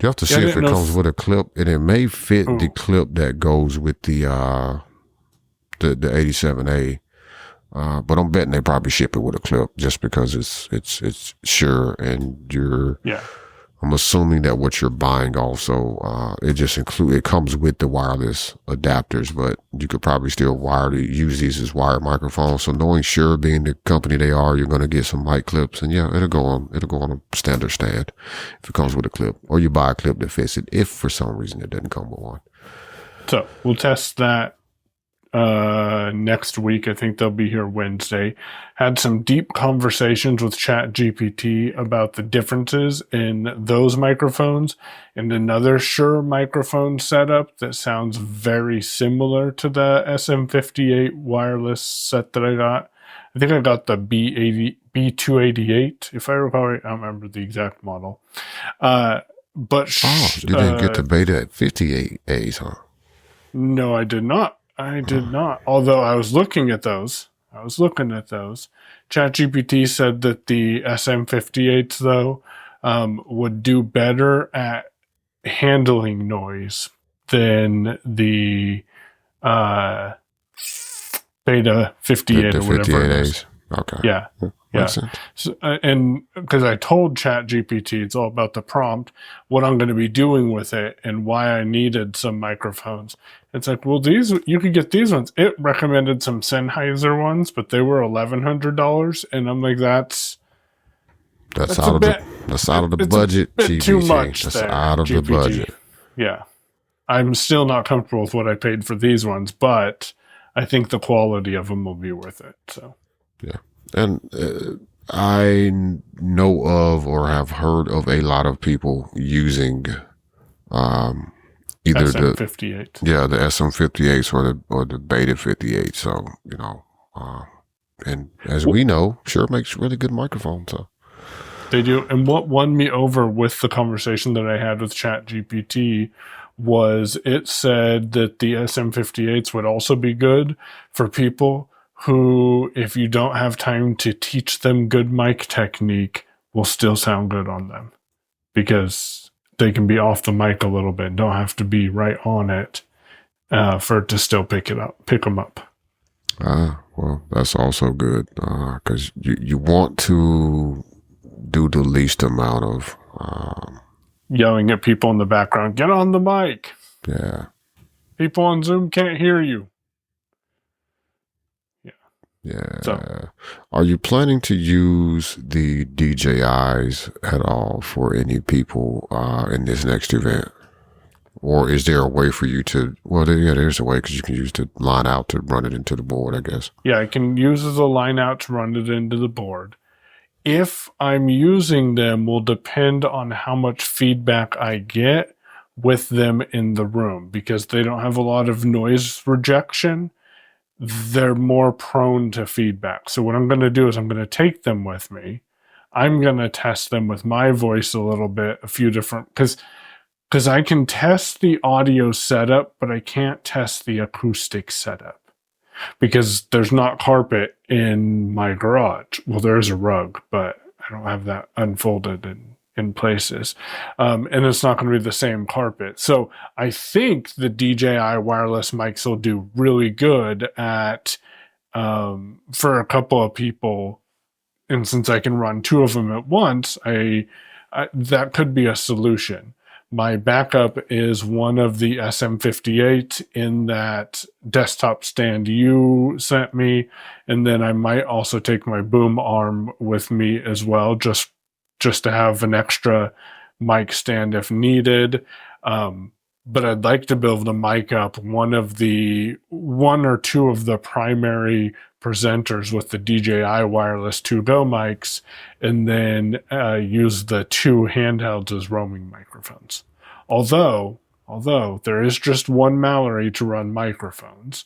B: You have to see if it comes with a clip, and it may fit the clip that goes with the 87A. But I'm betting they probably ship it with a clip just because it's sure, and I'm assuming that what you're buying also, it comes with the wireless adapters, but you could probably still use these as wired microphones. So knowing Shure being the company they are, you're going to get some mic clips, and it'll go on a standard stand if it comes with a clip, or you buy a clip that fits it if for some reason it doesn't come with one.
A: So we'll test that next week. I think they'll be here Wednesday. Had some deep conversations with ChatGPT about the differences in those microphones and another Shure microphone setup that sounds very similar to the SM58 wireless set that I got. I think I got the B288, if I recall right. I don't remember the exact model. But
B: you didn't get the Beta 58As, huh?
A: No, I did not. Although I was looking at those. ChatGPT said that the SM58s, though, would do better at handling noise than the Beta 58 or whatever it is.
B: Okay.
A: Yeah. So, and because I told ChatGPT, it's all about the prompt, what I'm going to be doing with it and why I needed some microphones. It's like, well, you could get these ones. It recommended some Sennheiser ones, but they were $1,100, and I'm like, that's
B: out of the budget.
A: It's a bit too much.
B: That's out of the budget.
A: Yeah, I'm still not comfortable with what I paid for these ones, but I think the quality of them will be worth it. So
B: yeah. And I know of or have heard of a lot of people using either
A: SM58.
B: the SM58s or the Beta 58. So, and as we know, Shure makes really good microphones. So
A: they do. And what won me over with the conversation that I had with ChatGPT was it said that the SM58s would also be good for people who, if you don't have time to teach them good mic technique, will still sound good on them because they can be off the mic a little bit, don't have to be right on it for it to still pick them up.
B: Well, that's also good because you want to do the least amount of
A: yelling at people in the background, get on the mic.
B: Yeah.
A: People on Zoom can't hear you.
B: Yeah.
A: So,
B: are you planning to use the DJIs at all for any people in this next event? Or is there a way for you to, there's a way because you can use the line out to run it into the board, I guess.
A: Yeah, I can use the line out to run it into the board. If I'm using them will depend on how much feedback I get with them in the room because they don't have a lot of noise rejection. They're more prone to feedback. So what I'm going to do is I'm going to take them with me. I'm going to test them with my voice a little bit, a few different, because I can test the audio setup, but I can't test the acoustic setup because there's not carpet in my garage. Well, there is a rug, but I don't have that unfolded in places. And it's not going to be the same carpet. So I think the DJI wireless mics will do really good at, for a couple of people. And since I can run two of them at once, that could be a solution. My backup is one of the SM58 in that desktop stand you sent me. And then I might also take my boom arm with me as well, just to have an extra mic stand if needed. But I'd like to build the mic up one or two of the primary presenters with the DJI Wireless 2Go mics, and then use the two handhelds as roaming microphones. Although there is just one Mallory to run microphones.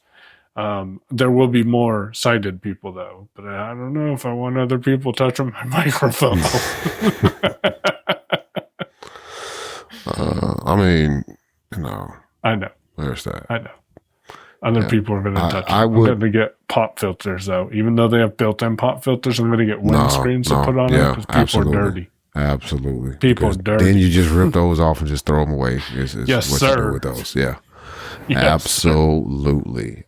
A: There will be more sighted people though, but I don't know if I want other people touching my microphone.
B: I mean,
A: I know.
B: There's that.
A: I know. Other people are going to touch it.
B: I'm
A: going to get pop filters though. Even though they have built-in pop filters, I'm going to get windscreens to put on it because people are dirty.
B: Absolutely.
A: People are dirty.
B: Then you just rip those off and just throw them away. Is
A: yes,
B: what
A: sir.
B: you do with those. Yeah. Yes. Absolutely.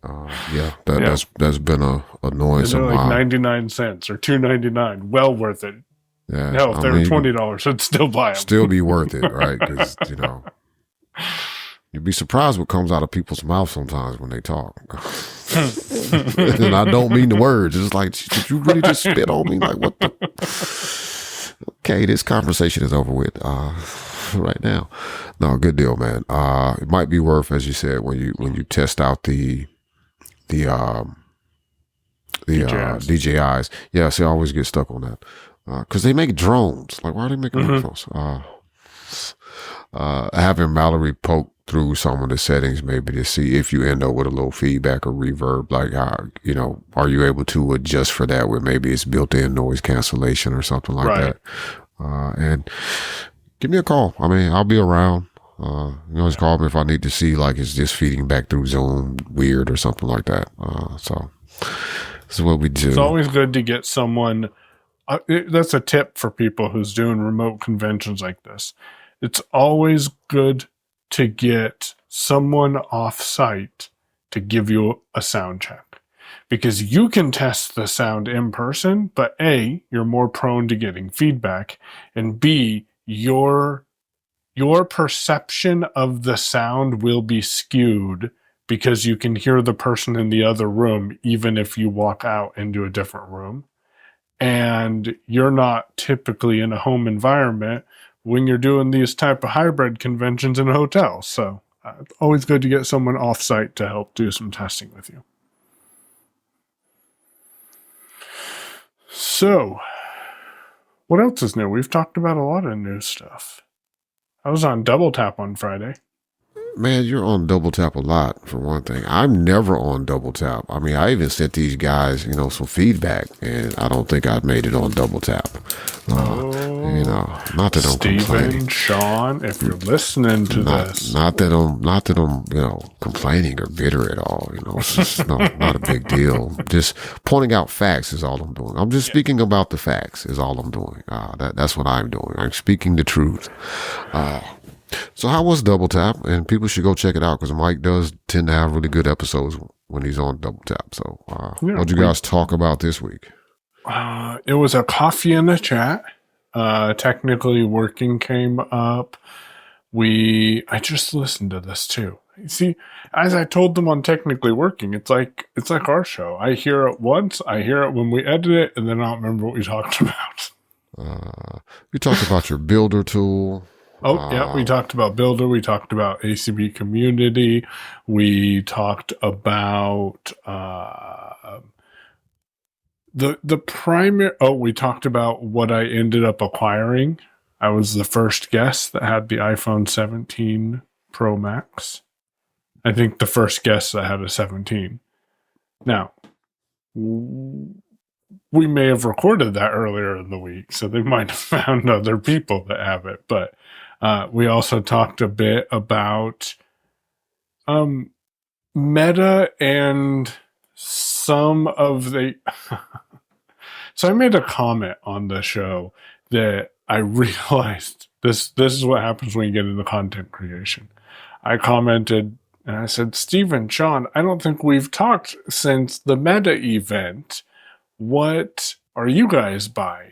B: That's been a annoyance of
A: mine. 99 cents or $2.99. Well worth it. Yeah. Hell, if they were $20, I'd still buy them.
B: Still be worth it, right? Because, you'd be surprised what comes out of people's mouths sometimes when they talk. And I don't mean the words. It's like, did you really just spit on me? Like, what the? Okay, this conversation is over with right now. No, good deal, man. It might be worth, as you said, when you test out the DJIs. Yeah, see, I always get stuck on that. Because they make drones. Like, why are they making drones? Having Mallory poke through some of the settings maybe to see if you end up with a little feedback or reverb. Like, are you able to adjust for that where maybe it's built-in noise cancellation or something like that? And give me a call. I mean, I'll be around. Just call me if I need to see, like, it's just feeding back through Zoom weird or something like that. So this is what we do.
A: It's always good to get someone... that's a tip for people who's doing remote conventions like this. It's always good to get someone off-site to give you a sound check. Because you can test the sound in person, but A, you're more prone to getting feedback, and B, your perception of the sound will be skewed because you can hear the person in the other room even if you walk out into a different room. And you're not typically in a home environment when you're doing these type of hybrid conventions in a hotel. So it's always good to get someone off-site to help do some testing with you. So, what else is new? We've talked about a lot of new stuff. I was on Double Tap on Friday.
B: Man, you're on Double Tap a lot, for one thing. I'm never on Double Tap. I mean, I even sent these guys, some feedback, and I don't think I made it on Double Tap. Not that I'm complaining.
A: Sean, if you're listening to this.
B: Not that I'm, complaining or bitter at all. It's just not a big deal. Just pointing out facts is all I'm doing. I'm just speaking about the facts is all I'm doing. That's what I'm doing. I'm speaking the truth. So how was Double Tap? And people should go check it out because Mike does tend to have really good episodes when he's on Double Tap. So what'd you guys talk about this week?
A: It was a coffee and a chat. Technically Working came up. I just listened to this too. See, as I told them on Technically Working, it's like our show. I hear it once, I hear it when we edit it, and then I don't remember what we talked about.
B: We talked about your builder tool.
A: Oh, yeah, we talked about Builder. We talked about ACB Community. We talked about the primary... Oh, we talked about what I ended up acquiring. I was the first guest that had the iPhone 17 Pro Max. I think the first guest that had a 17. Now, we may have recorded that earlier in the week, so they might have found other people that have it, but... we also talked a bit about Meta and some of the... So I made a comment on the show that I realized this is what happens when you get into content creation. I commented and I said, Stephen, Sean, I don't think we've talked since the Meta event. What are you guys buying?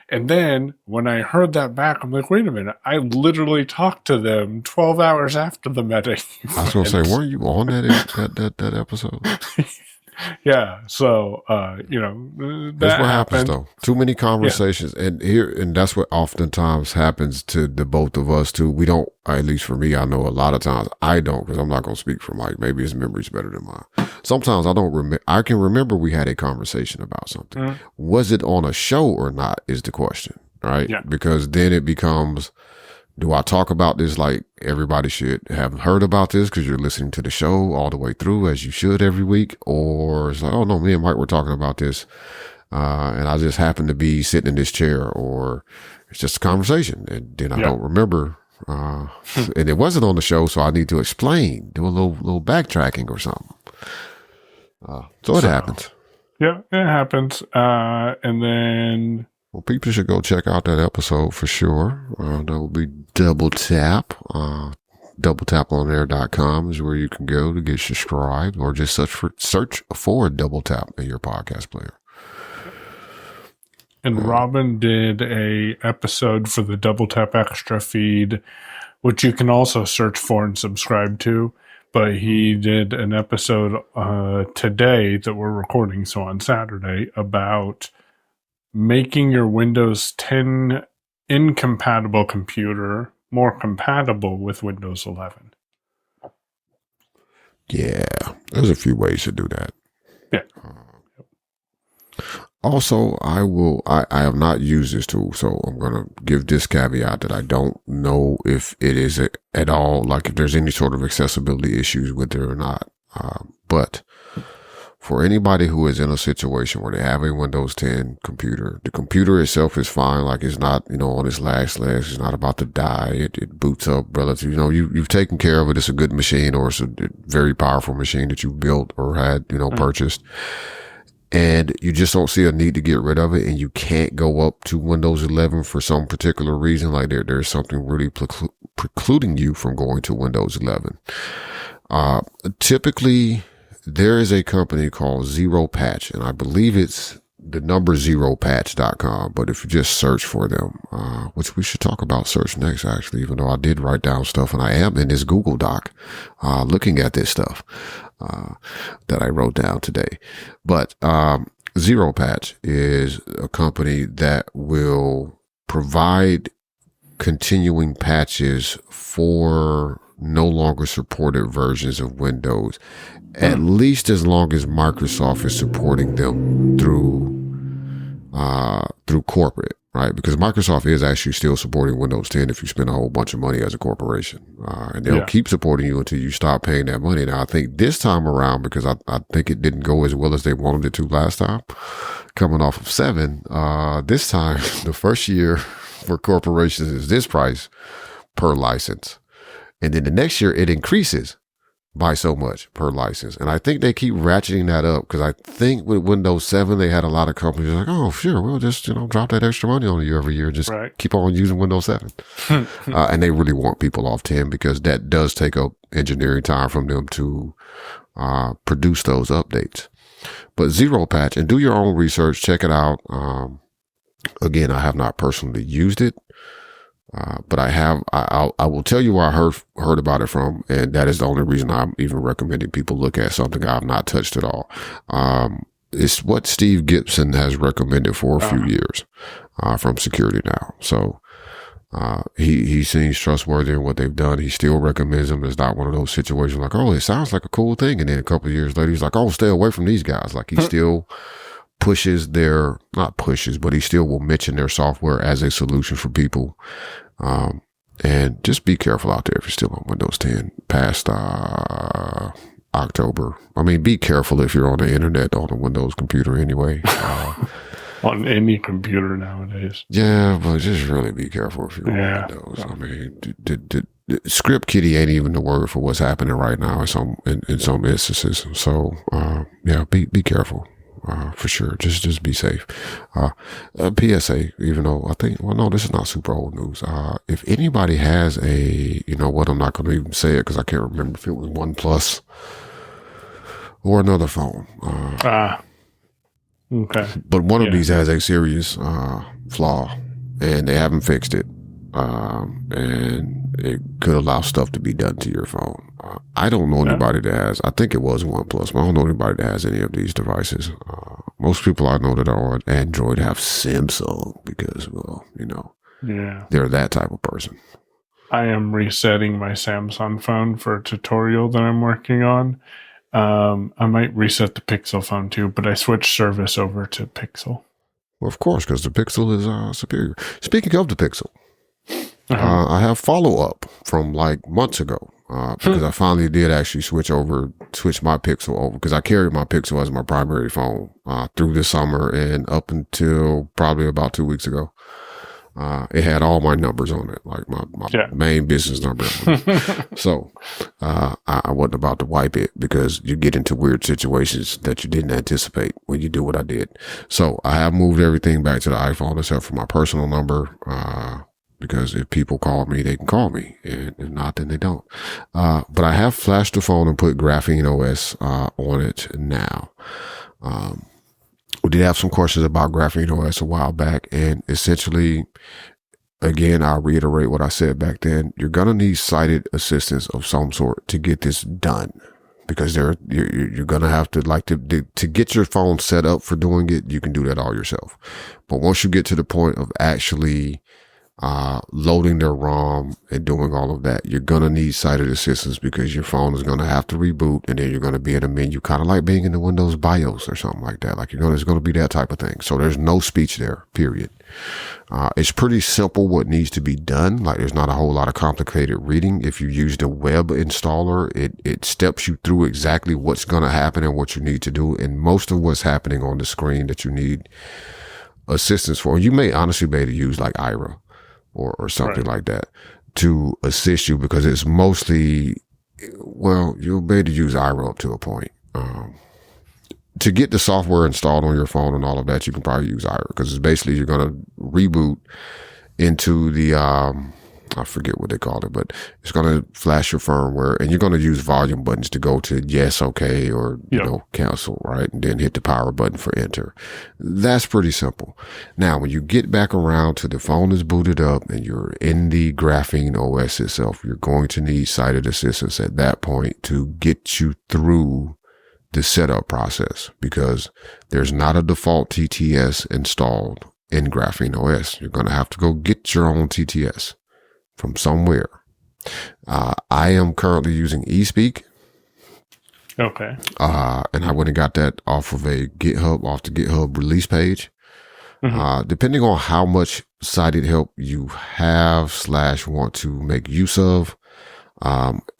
A: And then when I heard that back, I'm like, wait a minute. I literally talked to them 12 hours after the Meta event.
B: I was going to say, weren't you on that episode?
A: Yeah. So, that's
B: what happens though. Too many conversations. Yeah. And that's what oftentimes happens to the both of us too. We don't, at least for me, I know a lot of times I don't, because I'm not going to speak for Mike. Maybe his memory's better than mine. Sometimes I don't remember. I can remember we had a conversation about something. Mm-hmm. Was it on a show or not is the question, right? Yeah. Because then it becomes, do I talk about this like everybody should have heard about this because you're listening to the show all the way through as you should every week? Or it's like, oh no, me and Mike were talking about this and I just happened to be sitting in this chair, or it's just a conversation and then I don't remember. And it wasn't on the show, so I need to explain, do a little backtracking or something. So it happens.
A: Yeah, it happens. And then...
B: Well, people should go check out that episode for sure. That will be Double Tap. doubletaponair.com is where you can go to get subscribed, or just search for Double Tap in your podcast player.
A: And Robin did a episode for the Double Tap Extra feed, which you can also search for and subscribe to. But he did an episode today that we're recording, so on Saturday, about making your Windows 10 incompatible computer more compatible with Windows 11.
B: Yeah, there's a few ways to do that.
A: Yeah.
B: Also, I have not used this tool, so I'm going to give this caveat that I don't know if it is at all, like if there's any sort of accessibility issues with it or not. But for anybody who is in a situation where they have a Windows 10 computer, the computer itself is fine. Like it's not, on its last legs. It's not about to die. It boots up relative. You've taken care of it. It's a good machine, or it's a very powerful machine that you built or had, purchased. And you just don't see a need to get rid of it, and you can't go up to Windows 11 for some particular reason. Like there's something really precluding you from going to Windows 11. Typically, there is a company called ZeroPatch, and I believe it's the number ZeroPatch.com. But if you just search for them, which we should talk about search next, actually, even though I did write down stuff, and I am in this Google Doc looking at this stuff that I wrote down today. But ZeroPatch is a company that will provide continuing patches for no longer supported versions of Windows, at least as long as Microsoft is supporting them through corporate, right? Because Microsoft is actually still supporting Windows 10 if you spend a whole bunch of money as a corporation, and they'll keep supporting you until you stop paying that money. Now, I think this time around, because I think it didn't go as well as they wanted it to last time, coming off of 7, this time the first year for corporations is this price per license. And then the next year it increases by so much per license. And I think they keep ratcheting that up, because I think with Windows 7, they had a lot of companies like, oh, sure, we'll just, drop that extra money on you every year. Just keep on using Windows 7. And they really want people off 10, because that does take up engineering time from them to produce those updates. But ZeroPatch, and do your own research, check it out. Again, I have not personally used it. But I will tell you where I heard about it from, and that is the only reason I'm even recommending people look at something I've not touched at all. It's what Steve Gibson has recommended for a few years, from Security Now. So, he seems trustworthy in what they've done. He still recommends them. It's not one of those situations like, oh, it sounds like a cool thing, and then a couple of years later, he's like, oh, stay away from these guys. Like he still pushes not pushes, but he still will mention their software as a solution for people. And just be careful out there if you're still on Windows 10 past October. I mean, be careful if you're on the internet on a Windows computer anyway.
A: On any computer nowadays.
B: Yeah, but just really be careful if you're on Windows. I mean, the script kiddie ain't even the word for what's happening right now in some instances. So, be careful. For sure. Just be safe. PSA, even though no, this is not super old news. If anybody has I'm not going to even say it because I can't remember if it was OnePlus or another phone.
A: Okay.
B: But one of these has a serious flaw, and they haven't fixed it. And it could allow stuff to be done to your phone. I don't know anybody that has, I think it was OnePlus, but I don't know anybody that has any of these devices. Most people I know that are on Android have Samsung because, they're that type of person.
A: I am resetting my Samsung phone for a tutorial that I'm working on. I might reset the Pixel phone too, but I switched service over to Pixel.
B: Well, of course, because the Pixel is superior. Speaking of the Pixel, I have follow-up from like months ago, because I finally did actually switch my Pixel over, because I carried my Pixel as my primary phone through the summer and up until probably about 2 weeks ago. It had all my numbers on it, like my main business number. So I wasn't about to wipe it, because you get into weird situations that you didn't anticipate when you do what I did. So I have moved everything back to the iPhone except for my personal number. because if people call me, they can call me, and if not, then they don't. But I have flashed the phone and put GrapheneOS on it now. We did have some questions about GrapheneOS a while back, and essentially, again, I'll reiterate what I said back then. You're going to need sighted assistance of some sort to get this done, because you're going to have to get your phone set up for doing it. You can do that all yourself. But once you get to the point of actually loading their ROM and doing all of that, you're going to need sighted assistance, because your phone is going to have to reboot, and then you're going to be in a menu, kind of like being in the Windows BIOS or something like that. Like it's going to be that type of thing. So there's no speech there, period. It's pretty simple what needs to be done. Like there's not a whole lot of complicated reading. If you use the web installer, it steps you through exactly what's going to happen and what you need to do. And most of what's happening on the screen that you need assistance for, you may honestly be able to use like Ira or something like that to assist you, because it's mostly, well, you'll be able to use Ira up to a point. To get the software installed on your phone and all of that, you can probably use Ira, because it's basically you're going to reboot into the, I forget what they call it, but it's going to flash your firmware, and you're going to use volume buttons to go to yes, okay, or, you know, cancel, right? And then hit the power button for enter. That's pretty simple. Now, when you get back around to the phone is booted up and you're in the GrapheneOS itself, you're going to need sighted assistance at that point to get you through the setup process, because there's not a default TTS installed in GrapheneOS. You're going to have to go get your own TTS from somewhere. I am currently using eSpeak.
A: Okay.
B: And I went and got that off the GitHub release page. Mm-hmm. Depending on how much sighted help you have / want to make use of,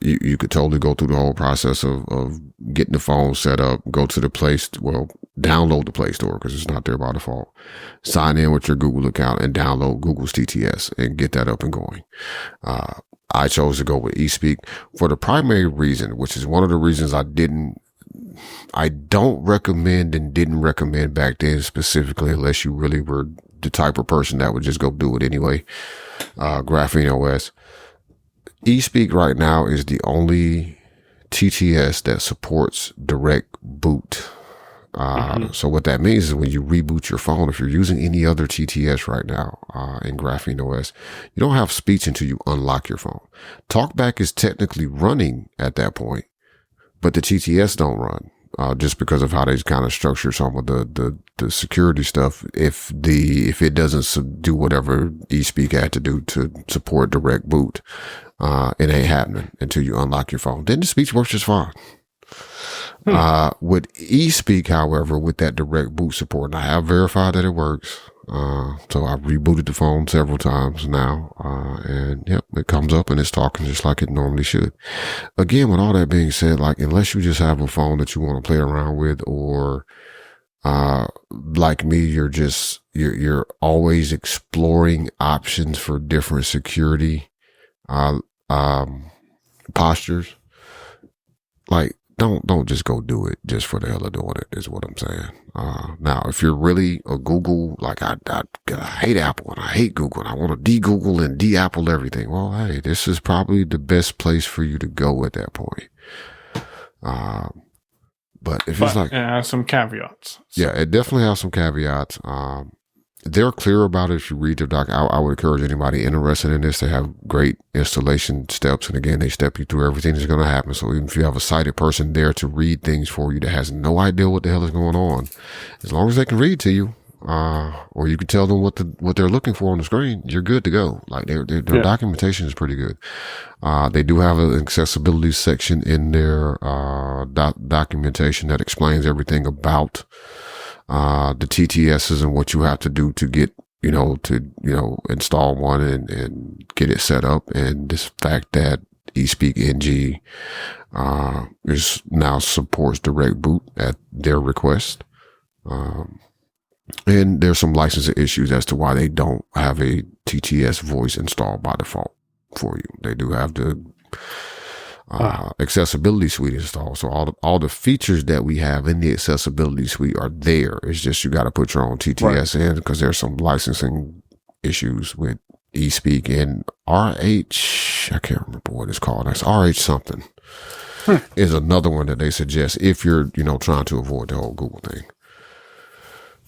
B: you could totally go through the whole process of getting the phone set up, go to the download the Play Store, because it's not there by default, sign in with your Google account and download Google's TTS and get that up and going. I chose to go with eSpeak for the primary reason, which is one of the reasons I don't recommend and didn't recommend back then specifically, unless you really were the type of person that would just go do it anyway. GrapheneOS. eSpeak right now is the only TTS that supports direct boot. So what that means is when you reboot your phone, if you're using any other TTS right now in GrapheneOS, you don't have speech until you unlock your phone. TalkBack is technically running at that point, but the TTS don't run, just because of how they kind of structure some of the security stuff. If it doesn't do whatever eSpeak had to do to support direct boot, it ain't happening until you unlock your phone. Then the speech works just fine. With eSpeak, however, with that direct boot support, and I have verified that it works. So I've rebooted the phone several times now, and yep, it comes up and it's talking just like it normally should. Again, with all that being said, like, unless you just have a phone that you want to play around with, or, like me, you're always exploring options for different security, postures, like, don't just go do it just for the hell of doing it, is what I'm saying. Now, if you're really a Google, like I hate Apple and I hate Google and I want to de-Google and de-Apple everything, well, hey, this is probably the best place for you to go at that point. But it's like,
A: it has some caveats.
B: Yeah, it definitely has some caveats. They're clear about it. If you read their doc, I would encourage anybody interested in this. They have great installation steps. And again, they step you through everything that's going to happen. So even if you have a sighted person there to read things for you that has no idea what the hell is going on, as long as they can read to you, or you can tell them what they're looking for on the screen, you're good to go. Like their documentation is pretty good. They do have an accessibility section in their, documentation that explains everything about the TTSs and what you have to do to get, install one and get it set up. And this fact that eSpeak NG, is now supports direct boot at their request. And there's some licensing issues as to why they don't have a TTS voice installed by default for you. They do have the, accessibility suite installed. So all the features that we have in the accessibility suite are there. It's just you got to put your own TTS in, because there's some licensing issues with eSpeak and RH, I can't remember what it's called. That's RH something. Is another one that they suggest if you're, trying to avoid the whole Google thing.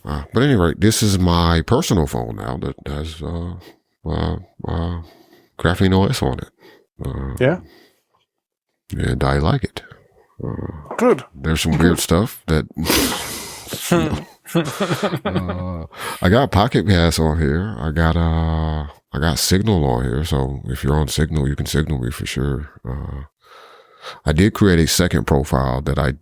B: But anyway, this is my personal phone now that has GrapheneOS on it.
A: Yeah.
B: And I like it.
A: Good.
B: There's some weird stuff that I got Pocket Cast on here. I got Signal on here. So if you're on Signal, you can signal me for sure. I did create a second profile that I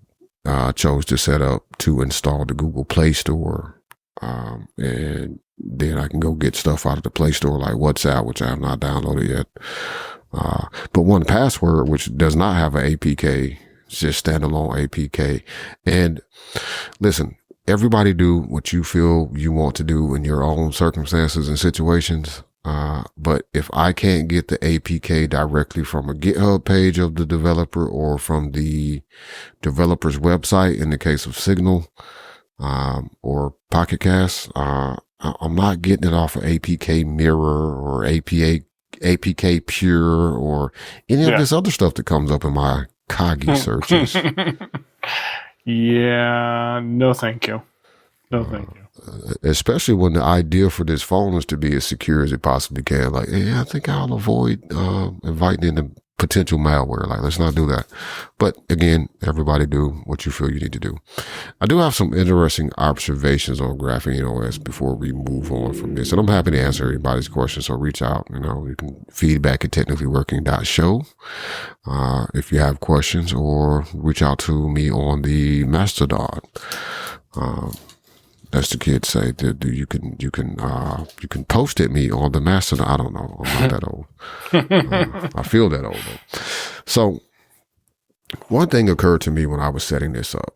B: chose to set up to install the Google Play Store. And then I can go get stuff out of the Play Store like WhatsApp, which I have not downloaded yet. But 1Password, which does not have an APK, it's just standalone APK. And listen, everybody do what you feel you want to do in your own circumstances and situations. But if I can't get the APK directly from a GitHub page of the developer or from the developer's website, in the case of Signal, or Pocket Cast, I'm not getting it off of APK Mirror or APK Pure or any of this other stuff that comes up in my Kagi searches.
A: Yeah, no thank you. No thank you.
B: Especially when the idea for this phone is to be as secure as it possibly can. Like, I think I'll avoid inviting in the potential malware. Like, let's not do that. But again, everybody do what you feel you need to do. I do have some interesting observations on GrapheneOS before we move on from this. And I'm happy to answer anybody's questions. So reach out, you can feedback@technicallyworking.show. If you have questions, or reach out to me on the Mastodon. As the kids say, you can post at me on the Mastodon. I don't know. I'm not that old. I feel that old though. So one thing occurred to me when I was setting this up.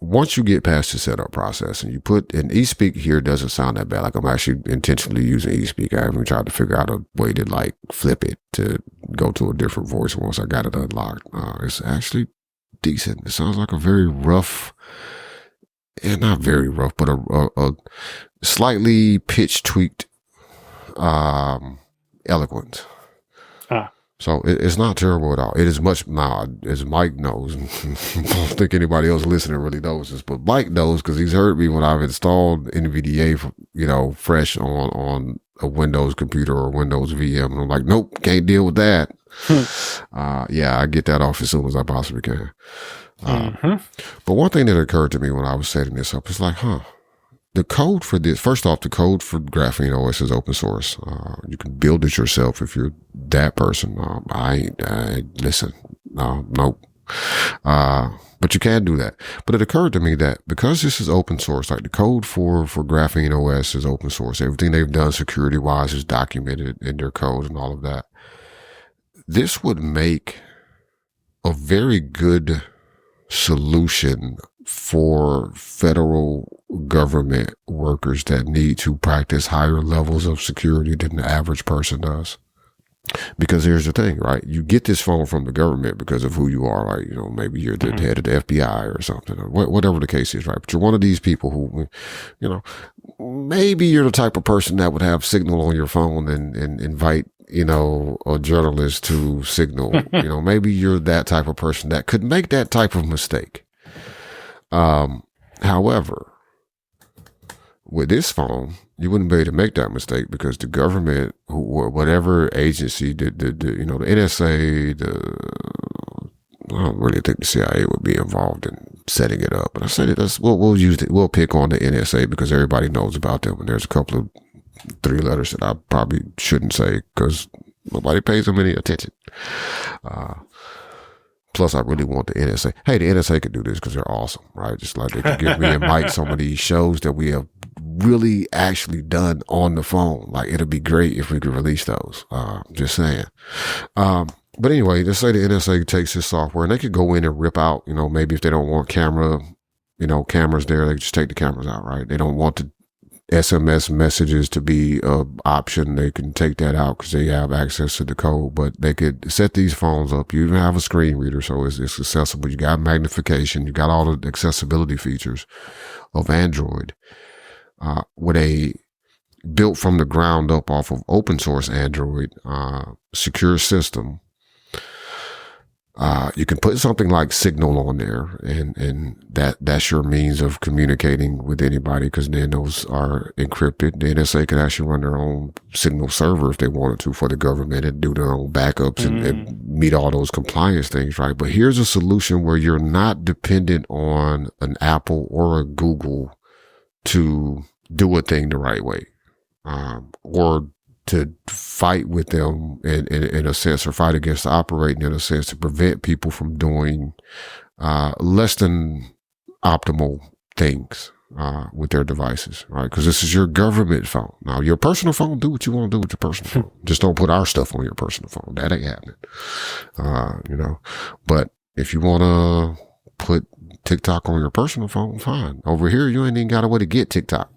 B: Once you get past the setup process and you put an eSpeak here, doesn't sound that bad. Like, I'm actually intentionally using eSpeak. I haven't tried to figure out a way to like flip it to go to a different voice once I got it unlocked. It's actually decent. It sounds like a very rough, and not very rough, but a slightly pitch tweaked, eloquent. So it's not terrible at all. It is much, as Mike knows. I don't think anybody else listening really knows this, but Mike knows because he's heard me when I've installed NVDA, fresh on a Windows computer or Windows VM. And I'm like, nope, can't deal with that. I get that off as soon as I possibly can. But one thing that occurred to me when I was setting this up is like, the code for this, first off, the code for GrapheneOS is open source. You can build it yourself if you're that person. Listen, nope. But you can do that. But it occurred to me that because this is open source, like the code for GrapheneOS is open source. Everything they've done security wise is documented in their code and all of that. This would make a very good solution for federal government workers that need to practice higher levels of security than the average person does. Because here's the thing, right? You get this phone from the government because of who you are. Like, maybe you're the head of the FBI or something, or whatever the case is, right? But you're one of these people who, maybe you're the type of person that would have Signal on your phone and invite, a journalist to Signal. Maybe you're that type of person that could make that type of mistake. However, with this phone, you wouldn't be able to make that mistake because the government, whatever agency, the NSA, I don't really think the CIA would be involved in setting it up. But I said we'll use it. We'll pick on the NSA because everybody knows about them. And there's a couple of 3 letters that I probably shouldn't say because nobody pays them any attention. Plus, I really want the NSA. Hey, the NSA could do this because they're awesome, right? Just like they could give me and Mike some of these shows that we have really actually done on the phone. Like, it'd be great if we could release those. Just saying. But anyway, let's say the NSA takes this software and they could go in and rip out, maybe if they don't want cameras there, they just take the cameras out, right? They don't want the SMS messages to be an option. They can take that out because they have access to the code, but they could set these phones up. You even have a screen reader, so it's accessible. You got magnification. You got all the accessibility features of Android, with a built from the ground up off of open source Android, secure system. You can put something like Signal on there, and that's your means of communicating with anybody, because then those are encrypted. The NSA can actually run their own Signal server if they wanted to for the government and do their own backups and meet all those compliance things, right? But here's a solution where you're not dependent on an Apple or a Google to do a thing the right way, or to fight with them in a sense, or fight against operating in a sense, to prevent people from doing less than optimal things with their devices, right? Because this is your government phone. Now, your personal phone, do what you want to do with your personal phone. Just don't put our stuff on your personal phone. That ain't happening. But if you want to put TikTok on your personal phone, fine. Over here, you ain't even got a way to get TikTok.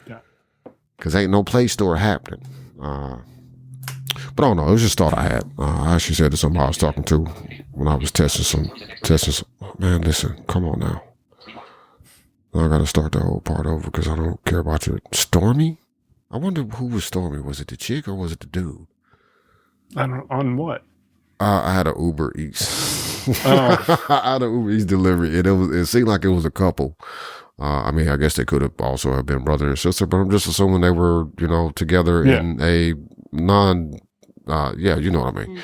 B: Yeah. Because ain't no Play Store happening. But I don't know. It was just a thought I had. I actually said to somebody I was talking to when I was testing some. Man, listen, come on now. I got to start the whole part over because I don't care about you. Stormy? I wonder who was Stormy. Was it the chick or was it the dude?
A: On what?
B: I had an Uber Eats. I had an Uber Eats delivery, and it seemed like it was a couple. I mean, I guess they could have also have been brother and sister, but I'm just assuming they were, together in a you know what I mean.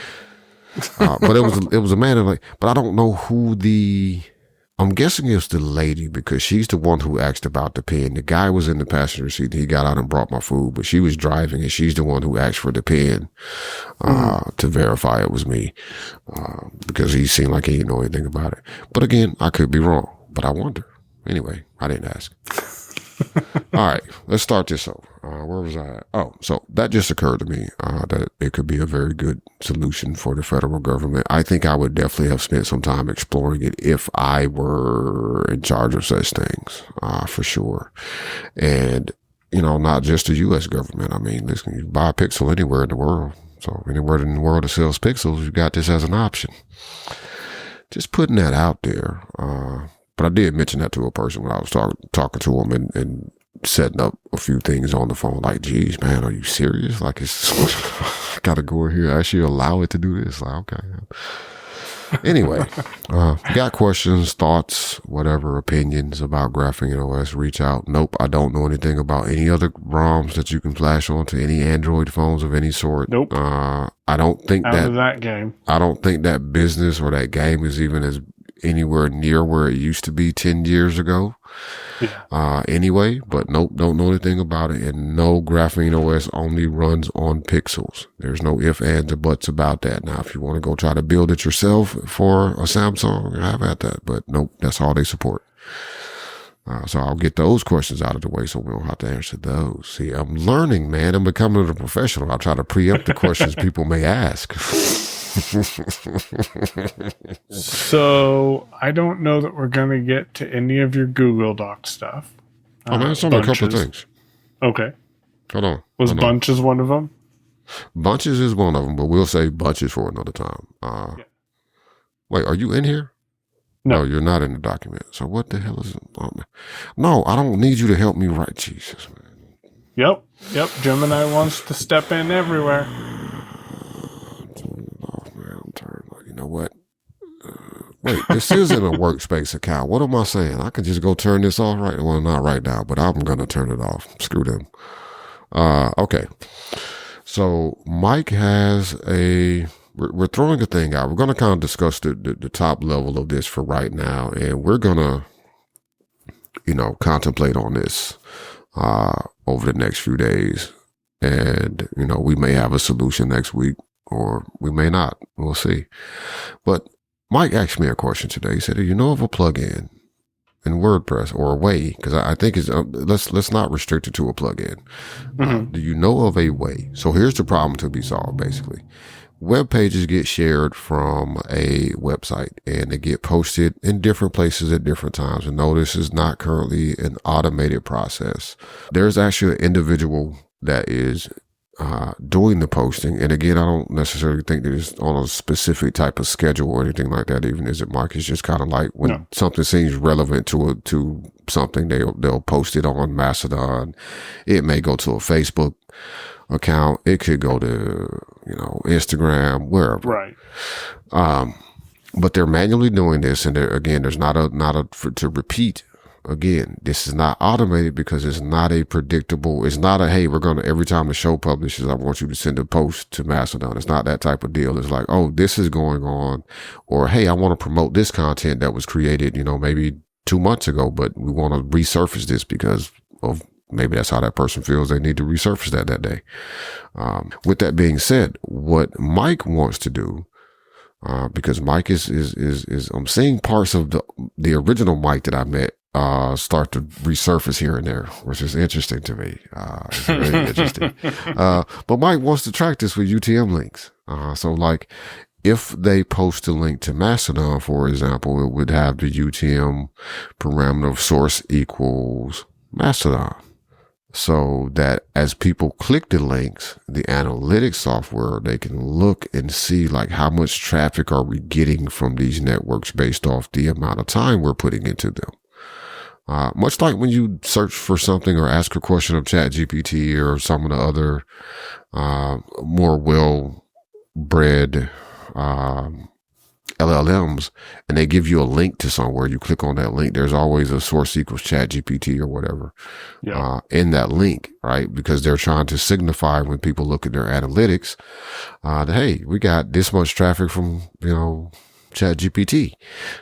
B: But it was a man, but I don't know who I'm guessing it's the lady, because she's the one who asked about the pen. The guy was in the passenger seat. He got out and brought my food, but she was driving, and she's the one who asked for the pen to verify it was me, because he seemed like he didn't know anything about it. But again, I could be wrong, but I wonder. Anyway, I didn't ask. All right, let's start this over. Where was I at? Oh, so that just occurred to me that it could be a very good solution for the federal government. I think I would definitely have spent some time exploring it if I were in charge of such things, for sure. And, not just the U.S. government. I mean, listen, you buy a pixel anywhere in the world. So anywhere in the world that sells pixels, you got this as an option. Just putting that out there. But I did mention that to a person when I was talking to him and setting up a few things on the phone. Like, geez, man, are you serious? Like, I got to go in here, actually allow it to do this. Like, okay. Anyway, got questions, thoughts, whatever, opinions about GrapheneOS, reach out. Nope, I don't know anything about any other ROMs that you can flash onto any Android phones of any sort.
A: Nope.
B: I don't think
A: out of that game.
B: I don't think that business or that game is even as anywhere near where it used to be 10 years ago. Yeah. Anyway, but nope, don't know anything about it. And no, GrapheneOS only runs on pixels. There's no ifs, ands, or buts about that. Now, if you want to go try to build it yourself for a Samsung, have at that. But nope, that's all they support. So I'll get those questions out of the way so we don't have to answer those. See, I'm learning, man. I'm becoming a professional. I try to preempt the questions people may ask.
A: So I don't know that we're going to get to any of your Google Doc stuff.
B: Oh, man, it's only a couple of things.
A: Okay.
B: Hold on.
A: Was Bunches one of them?
B: Bunches is one of them, but we'll save Bunches for another time. Yeah. Wait, are you in here? No, you're not in the document. So what the hell is it? No, I don't need you to help me write. Jesus, man.
A: Yep. Gemini wants to step in everywhere.
B: You know what? Wait, this isn't a workspace account. What am I saying? I can just go turn this off right. Well, not right now, but I'm going to turn it off. Screw them. Okay. So Mike has we're throwing a thing out. We're going to kind of discuss the top level of this for right now. And we're going to, contemplate on this, over the next few days. And, we may have a solution next week. Or we may not. We'll see. But Mike asked me a question today. He said, "Do you know of a plugin in WordPress or a way?" Because I think it's let's not restrict it to a plugin. Mm-hmm. Do you know of a way? So here's the problem to be solved. Basically, web pages get shared from a website and they get posted in different places at different times. And no, this is not currently an automated process. There's actually an individual that is doing the posting. And again, I don't necessarily think that it's on a specific type of schedule or anything like that. Even is it, Mark? It's just kind of like when something seems relevant to something, they'll post it on Mastodon. It may go to a Facebook account. It could go to, Instagram, wherever.
A: Right.
B: But they're manually doing this. And again, there's not a to repeat. Again, this is not automated because it's not a predictable, it's not a, hey, we're going to, every time the show publishes, I want you to send a post to Mastodon. It's not that type of deal. It's like, oh, this is going on, or, hey, I want to promote this content that was created, maybe 2 months ago, but we want to resurface this because of maybe that's how that person feels they need to resurface that day. With that being said, what Mike wants to do, because Mike is I'm seeing parts of the original Mike that I met, start to resurface here and there, which is interesting to me. It's really interesting. But Mike wants to track this with UTM links. So like if they post a link to Mastodon, for example, it would have the UTM parameter of source equals Mastodon. So that as people click the links, the analytics software, they can look and see like how much traffic are we getting from these networks based off the amount of time we're putting into them. Much like when you search for something or ask a question of ChatGPT or some of the other, more well-bred, LLMs, and they give you a link to somewhere. You click on that link. There's always a source equals ChatGPT or whatever, in that link, right? Because they're trying to signify when people look at their analytics, that, hey, we got this much traffic from, ChatGPT.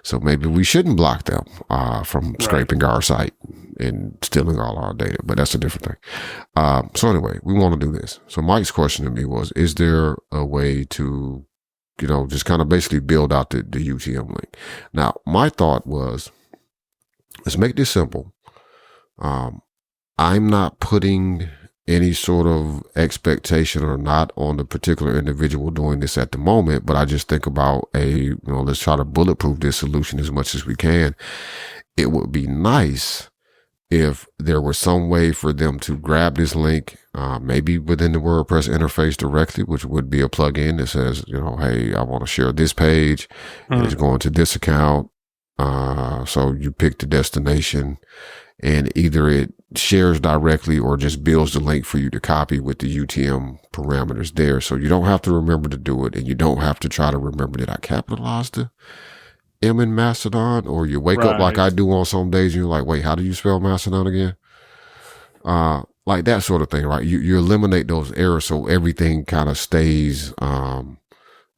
B: So maybe we shouldn't block them from scraping our site and stealing all our data, but that's a different thing. So anyway, we want to do this. So Mike's question to me was, is there a way to, just kind of basically build out the UTM link? Now, my thought was, let's make this simple. I'm not putting any sort of expectation or not on the particular individual doing this at the moment, but I just think about let's try to bulletproof this solution as much as we can. It would be nice if there was some way for them to grab this link, maybe within the WordPress interface directly, which would be a plugin that says, hey, I want to share this page. And it's going to this account. So you pick the destination, and either it shares directly or just builds the link for you to copy with the UTM parameters there. So you don't have to remember to do it, and you don't have to try to remember, did I capitalize the M in Mastodon? Or you wake up like I do on some days and you're like, wait, how do you spell Mastodon again? Like that sort of thing, right? You eliminate those errors so everything kind of stays,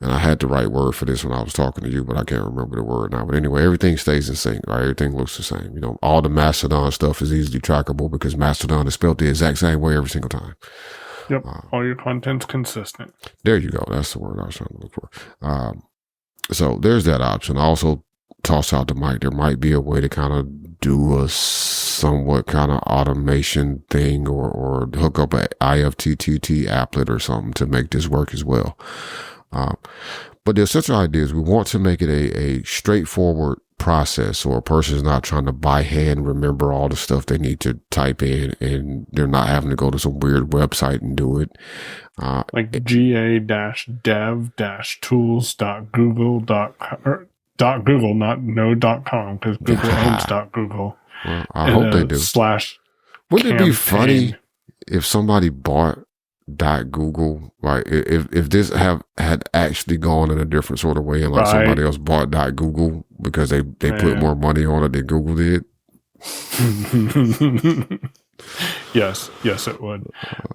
B: and I had the right word for this when I was talking to you, but I can't remember the word now. But anyway, everything stays in sync, right? Everything looks the same. All the Mastodon stuff is easily trackable because Mastodon is spelled the exact same way every single time.
A: Yep. All your content's consistent.
B: There you go. That's the word I was trying to look for. So there's that option. I also toss out the mic. There might be a way to kind of do a somewhat kind of automation thing or hook up a IFTTT applet or something to make this work as well. But the essential idea is we want to make it a straightforward process, so a person is not trying to by hand remember all the stuff they need to type in, and they're not having to go to some weird website and do it.
A: Like ga-dev-tools.google.com, not no.com, because Google owns .google.
B: Well, I hope they do. Wouldn't it be funny if somebody bought .google, like if this had actually gone in a different sort of way, and like somebody else bought .google because they put more money on it than Google did?
A: Yes, it would.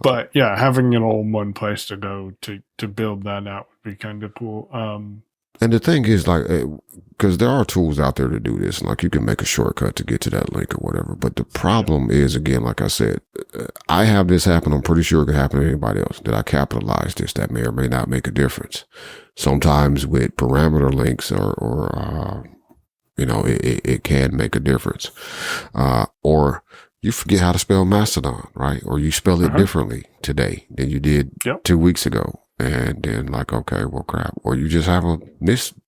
A: But yeah, having it all in one place to go to build that out would be kind of cool.
B: And the thing is, like, because there are tools out there to do this, and like you can make a shortcut to get to that link or whatever. But the problem is, again, like I said, I have this happen. I'm pretty sure it could happen to anybody else. Did I capitalize this? That may or may not make a difference. Sometimes with parameter links or it can make a difference. Or you forget how to spell Mastodon, right? Or you spell it differently today than you did 2 weeks ago. And then like, okay, well, crap. Or you just have a misspelling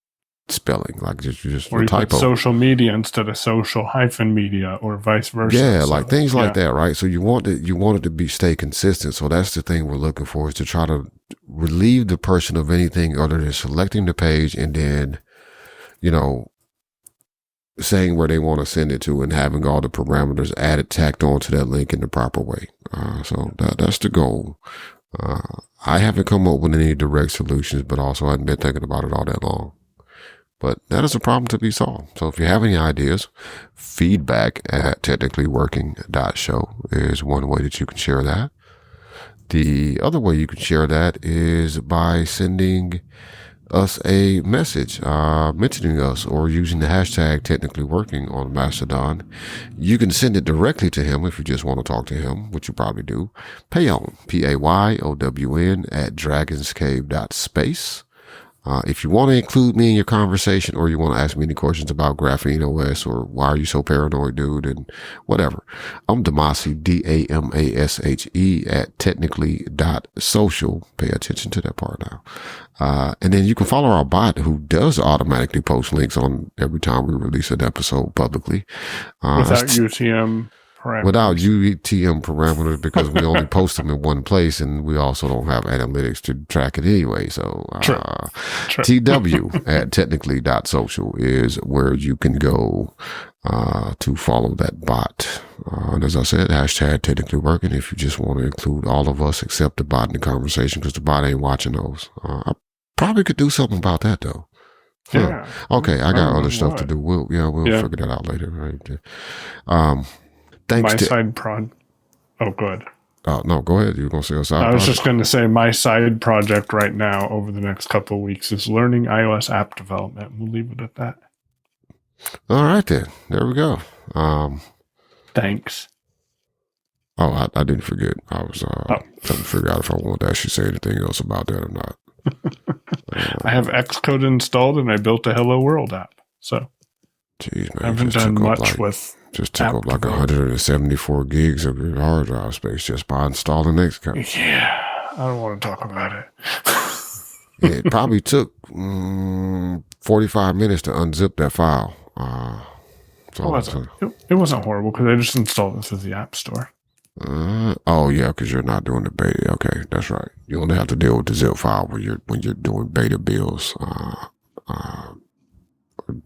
B: spelling, like just
A: or
B: a typo.
A: Put social media instead of social-media, or vice versa.
B: Yeah, like things like that, right? So you want it to stay consistent. So that's the thing we're looking for, is to try to relieve the person of anything other than selecting the page and then, saying where they want to send it to and having all the parameters tacked onto that link in the proper way. So that's the goal. I haven't come up with any direct solutions, but also I hadn't been thinking about it all that long. But that is a problem to be solved. So if you have any ideas, feedback at technicallyworking.show is one way that you can share that. The other way you can share that is by sending us a message, mentioning us, or using the hashtag technicallyworking on Mastodon. You can send it directly to him if you just want to talk to him, which you probably do. Payon, Payown at dragonscave.space. If you want to include me in your conversation, or you want to ask me any questions about GrapheneOS, or why are you so paranoid, dude, and whatever, I'm Damashe, Damashe at technically.social. Pay attention to that part now. And then you can follow our bot, who does automatically post links on every time we release an episode publicly.
A: Without UTM parameters.
B: Without UTM parameters, because we only post them in one place, and we also don't have analytics to track it anyway. So,
A: True.
B: TW at technically.social is where you can go, to follow that bot. And as I said, hashtag technically working if you just want to include all of us except the bot in the conversation, because the bot ain't watching those. I probably could do something about that though.
A: Yeah.
B: Okay. I got other stuff to do. We'll figure that out later. Right. Thanks
A: Oh, good.
B: Oh, no, go ahead. You were going to say a side
A: I was
B: project?
A: just going to say my side project right now over the next couple of weeks is learning iOS app development. We'll leave it at that.
B: All right, then. There we go.
A: Thanks.
B: Oh, I didn't forget. I was trying to figure out if I wanted to actually say anything else about that or not.
A: I have Xcode installed, and I built a Hello World app. So,
B: jeez, man,
A: I haven't done much with
B: just took up like 174 gigs of your hard drive space just by installing Xcode.
A: Yeah, I don't want to talk about it.
B: It probably took 45 minutes to unzip that file.
A: It wasn't horrible because I just installed it through the App Store.
B: Because you're not doing the beta. Okay, that's right. You only have to deal with the zip file when you're doing beta builds,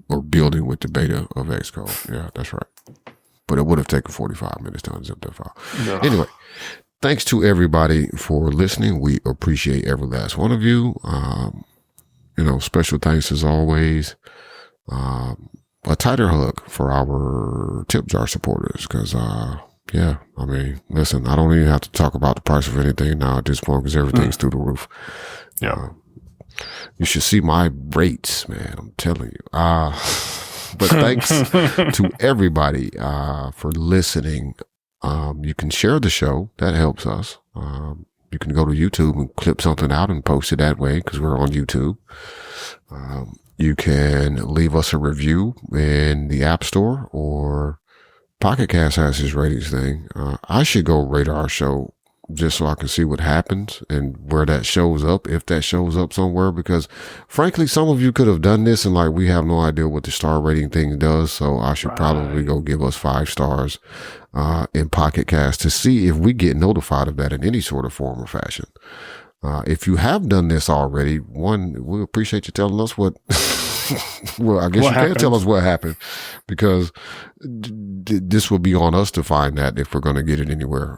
B: or building with the beta of Xcode. Yeah, that's right. But it would have taken 45 minutes to unzip that file. No. Anyway, thanks to everybody for listening. We appreciate every last one of you. Special thanks as always. A tighter hug for our tip jar supporters, because listen, I don't even have to talk about the price of anything now at this point, because everything's through the roof.
A: Yeah.
B: You should see my rates, man. I'm telling you. But thanks to everybody for listening. You can share the show. That helps us. You can go to YouTube and clip something out and post it that way, because we're on YouTube. You can leave us a review in the App Store, or Pocket Cast has his ratings thing. I should go rate our show just so I can see what happens and where that shows up, if that shows up somewhere, because frankly, some of you could have done this and we have no idea what the star rating thing does. So I should probably go give us 5 stars, in Pocket Cast to see if we get notified of that in any sort of form or fashion. If you have done this already, we appreciate you telling us what, well, I guess you can't tell us what happened, because this will be on us to find that if we're going to get it anywhere.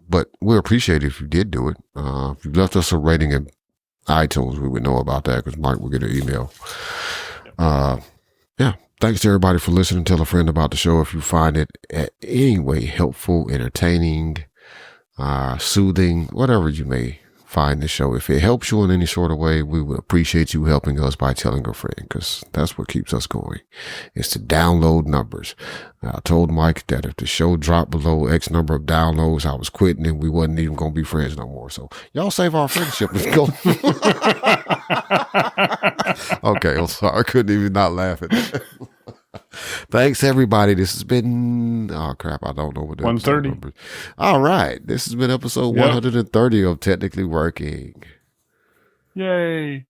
B: But we appreciate it if you did do it. If you left us a rating in iTunes, we would know about that, because Mike will get an email. Thanks to everybody for listening. Tell a friend about the show if you find it in any way helpful, entertaining, soothing, whatever you may find the show. If it helps you in any sort of way, we would appreciate you helping us by telling a friend, because that's what keeps us going. It's the download numbers. I told Mike that if the show dropped below X number of downloads, I was quitting and we wasn't even going to be friends no more. So y'all save our friendship. Let's go. Okay, I'm sorry. I couldn't even not laugh at that. Thanks, everybody. This has been, I don't know what the
A: 130.
B: All right. This has been episode 130 of Technically Working.
A: Yay.